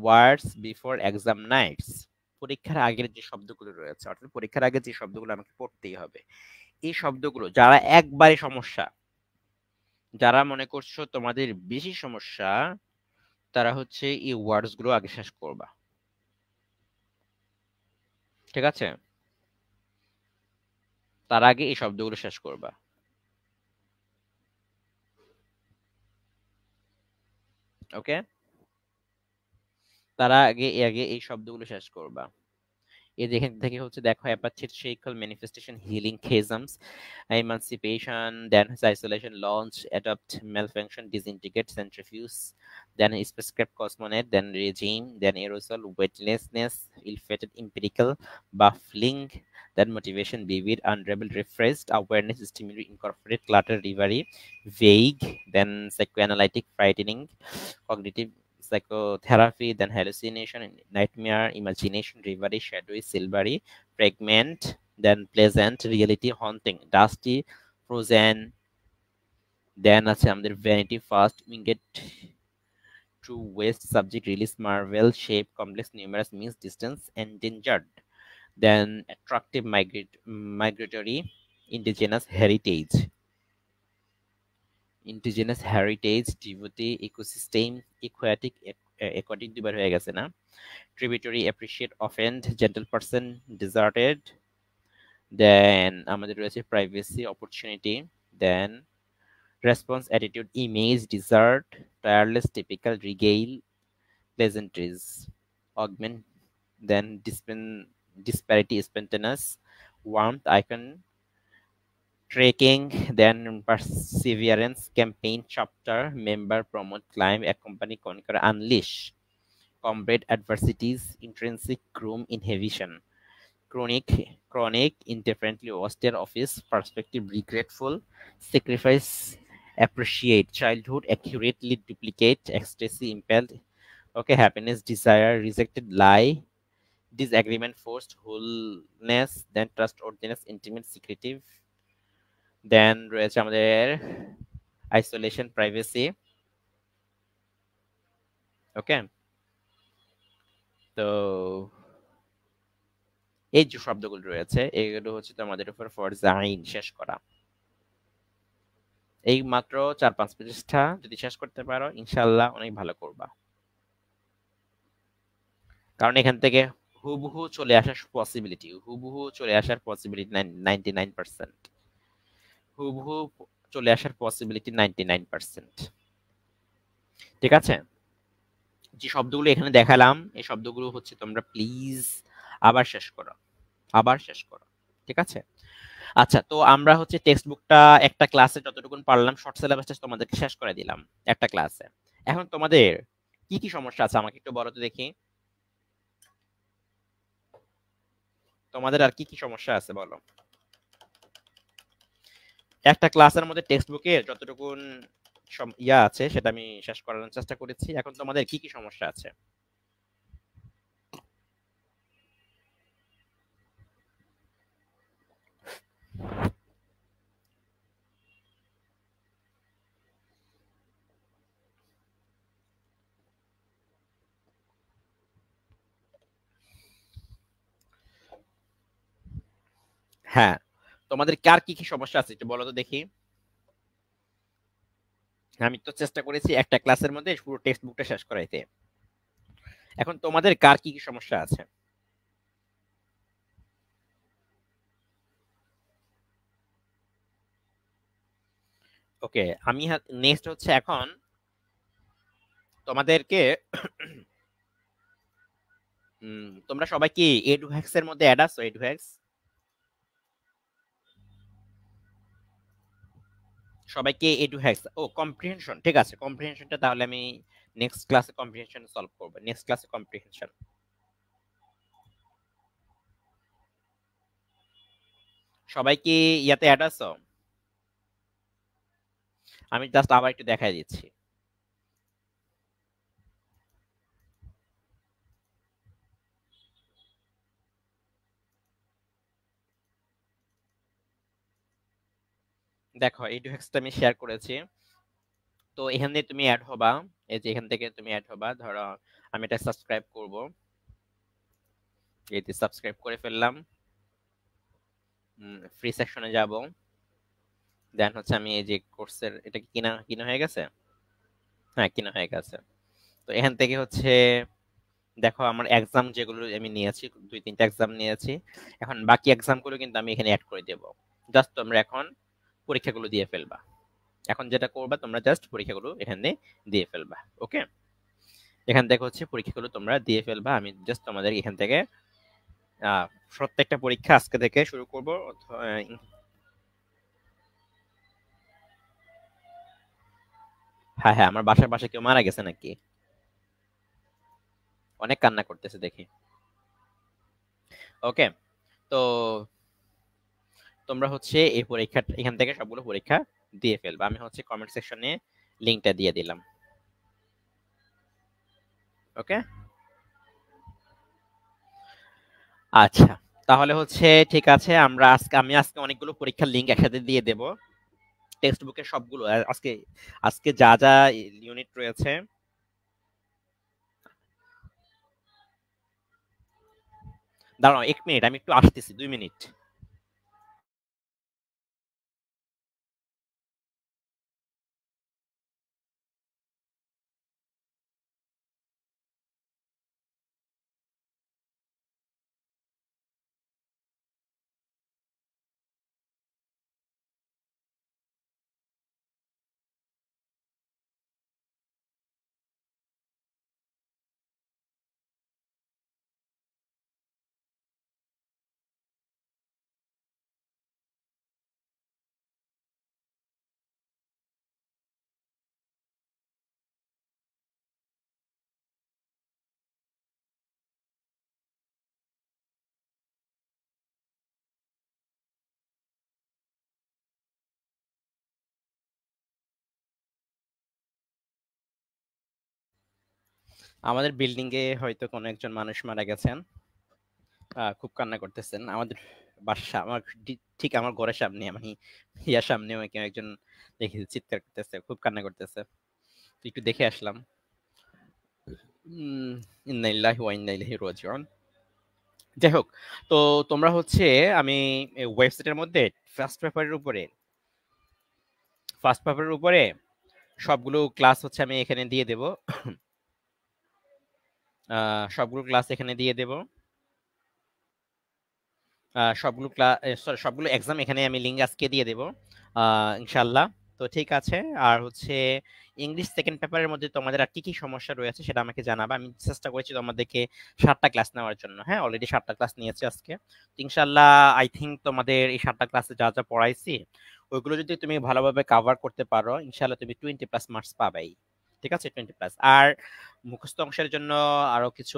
ওয়ার্ডস বিফোর এক্সাম নাইটস, পরীক্ষার আগের যে শব্দগুলো রয়েছে, অর্থাৎ পরীক্ষার আগে যে শব্দগুলো আমাকে পড়তেই হবে, এই শব্দগুলো যারা একবারে সমস্যা, যারা মনে করছো তোমাদের বেশি সমস্যা, তারা হচ্ছে এই ওয়ার্ডস গুলো আগে শেষ করবা, ঠিক আছে? তার আগে এই শব্দগুলো শেষ করবা, ওকে? তারা আগে এই শব্দগুলো শেষ করবা। এই যেখান থেকে হচ্ছে দেখো, patriarchal manifestation, healing chasms, emancipation, then isolation, launch, adopt, malfunction, disintegrate, centrifuge, then spacecraft, cosmonaut, then regime, then aerosol, weightlessness, ill-fated, empirical, baffling, then motivation, vivid, unravel, refreshed, awareness, stimuli, incorporate, clutter, reverie, vague, then psychoanalytic, frightening, cognitive, psychotherapy, then hallucination, nightmare, imagination, reverie, shadowy, silvery, fragment, then pleasant, reality, haunting, dusty, frozen, then আছে আমাদের vanity, fast, winged, true, waste, subject, release, marvel, shape, complex, numerous, means, distance, endangered, then attractive, migratory, indigenous, heritage, devotee, ecosystem, aquatic, aquatic দুবার হয়ে গেছে না, tributary, appreciate, offend, gentle person, deserted, then আমাদের রয়েছে privacy, opportunity, then response, attitude, image, desert, tireless, typical, regale, pleasantries, augment, then disparity, spontaneous, warmth, icon, trekking, then perseverance, campaign, chapter, member, promote, climb, accompany, conquer, unleash, combat, adversities, intrinsic, groom, inhibition, chronic, indifferently austere, office, perspective, regretful, sacrifice, appreciate, childhood, accurately, duplicate, ecstasy, impelled, okay, happiness, desire, rejected, lie, disagreement, forced, wholeness, then trustworthiness, intimate, secretive, then রয়েছে আমাদের isolation, privacy, ওকে? তো এই যে শব্দগুলো রয়েছে এগুলো হচ্ছে তোমাদের উপর ফরজ আইন শেষ করা। এই মাত্র 4-5 পৃষ্ঠা যদি শেষ করতে পারো ইনশাআল্লাহ অনেক ভালো করবা, কারণ এখান থেকে হুবহু চলে আসার পসিবিলিটি, 99%, হুবহু চলে আসার পসিবিলিটি 99%, ঠিক আছে? যে শব্দগুলো এখানে দেখালাম এই শব্দগুলো হচ্ছে তোমরা প্লিজ আবার শেষ করো, আবার শেষ করো, ঠিক আছে? আচ্ছা, তো আমরা হচ্ছে টেক্সট বুকটা একটা ক্লাসে যতটুকুন পারলাম শর্ট সিলেবাসটা তোমাদেরকে শেষ করে দিলাম একটা ক্লাসে। এখন তোমাদের কি কি সমস্যা আছে আমাকে একটু বলো তো দেখি, তোমাদের আর কি কি সমস্যা আছে বলো। একটা ক্লাসের মধ্যে টেক্সট বুকে যতটুকুন ইয়া আছে সেটা আমি শেষ করার চেষ্টা করেছি, এখন তোমাদের কি কি সমস্যা আছে? হ্যাঁ, তোমাদের কার কি কি সমস্যা আছে একটু বলো তো দেখি। আমি তো চেষ্টা করেছি একটা ক্লাসের মধ্যে পুরো টেক্সট বুকটা শেষ করাইতে। এখন তোমাদের কার কি কি সমস্যা আছে? ওকে, আমি নেক্সট হচ্ছে এখন তোমাদেরকে তোমরা সবাই কি এডুহ্যাক্স এর মধ্যে অ্যাড আছো? এডুহ্যাক্স সবাইকে এডুহ্যাক্স, ও কম্প্রিহেনশন, ঠিক আছে, কম্প্রিহেনশনটা তাহলে আমি নেক্সট ক্লাসে কম্প্রিহেনশন সলভ করব, নেক্সট ক্লাসে কম্প্রিহেনশন। সবাই কি ইয়াতে অ্যাড আছো? আমি জাস্ট আবার একটু দেখাই দিচ্ছি। দেখো এডুহ্যাক্সটা আমি শেয়ার করেছি, তো এখান থেকে তুমি অ্যাড হবা। এই যে এখান থেকে তুমি অ্যাড হবা, ধরো আমি এটা সাবস্ক্রাইব করব, এই যে সাবস্ক্রাইব করে ফেললাম। ফ্রি সেকশনে যাব, দেন হচ্ছে আমি এই যে কোর্সের এটা কি কিনা কিনা হয়ে গেছে। হ্যাঁ, কিনা হয়ে গেছে। তো এখান থেকে হচ্ছে দেখো আমার এক্সাম যেগুলো আমি নিয়েছি, 2-3টা এক্সাম নিয়েছি। এখন বাকি এক্সামগুলো কিন্তু আমি এখানে অ্যাড করে দেব। জাস্ট তোমরা এখন পরীক্ষাগুলো দিয়ে ফেলবা। এখন যেটা করবা তোমরা জাস্ট পরীক্ষাগুলো এখানে দিয়ে ফেলবা। ওকে, এখান থেকে হচ্ছে পরীক্ষাগুলো তোমরা দিয়ে ফেলবা। আমি জাস্ট তোমাদের এখান থেকে আহ, প্রত্যেকটা পরীক্ষা আজকে থেকে শুরু করব। হ্যাঁ হ্যাঁ, আমার বাসার পাশে কেউ মারা গেছে নাকি? অনেক কান্না করতেছে দেখি। ওকে, তো তোমরা হচ্ছে এই পরীক্ষা এখান থেকে সবগুলো পরীক্ষা দিয়ে ফেলবা। আমি হচ্ছে কমেন্ট সেকশনে লিংকটা দিয়ে দিলাম। ওকে, আচ্ছা, তাহলে হচ্ছে ঠিক আছে, আমি আজকে অনেকগুলো পরীক্ষার লিংক একসাথে দিয়ে দেব, টেক্সট বুকের সবগুলো আজকে আজকে যা যা ইউনিট রয়েছে। দাঁড়াও 1 মিনিট, আমি একটু আসতেছি, 2 মিনিট। আমাদের বিল্ডিং এ হয়তো কোনো একজন মানুষ মারা গেছেন, খুব কান্না করতেছেন। আমাদের বাসা আমার ঠিক আমার ঘরের সামনে, আমি ইয়ার সামনে কেউ একজন দেখি চিৎকার করতেছে, খুব কান্না করতেছে। তো একটু দেখে আসলাম। ইন্না লিল্লাহি ওয়া ইন্না ইলাইহি রাজিউন। যাই হোক, তো তোমরা হচ্ছে আমি ওয়েবসাইটের মধ্যে ফার্স্ট পেপারের উপরে ফার্স্ট পেপারের উপরে সবগুলো ক্লাস হচ্ছে আমি এখানে দিয়ে দেব। সবগুলো ক্লাস এখানে দিয়ে দেব। সবগুলো ক্লাস, সরি, সবগুলো এক্সাম এখানে আমি লিঙ্ক আজকে দিয়ে দেব ইনশাল্লাহ। তো ঠিক আছে, আর হচ্ছে ইংলিশ সেকেন্ড পেপারের মধ্যে তোমাদের আর কি কি সমস্যা রয়েছে সেটা আমাকে জানাবে। আমি চেষ্টা করেছি তোমাদেরকে 7টা ক্লাস নেওয়ার জন্য। হ্যাঁ, অলরেডি 7টা ক্লাস নিয়েছি আজকে। তো ইনশাল্লাহ আই থিঙ্ক তোমাদের এই 7টা ক্লাসে যা যা পড়াইছি ওইগুলো যদি তুমি ভালোভাবে কাভার করতে পারো ইনশাল্লাহ তুমি 20+ মার্কস পাবেই। ঠিক আছে, 20+। আর মুখস্থ অংশের জন্য আরো কিছু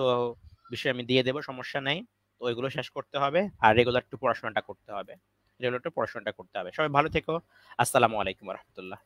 বিষয় আমি দিয়ে দেবো, সমস্যা নাই। তো ওইগুলো শেষ করতে হবে, আর রেগুলার একটু পড়াশোনাটা করতে হবে। রেগুলার একটু পড়াশোনাটা করতে হবে। সবাই ভালো থেকো। আসসালামু আলাইকুম রহমতুল্লাহ।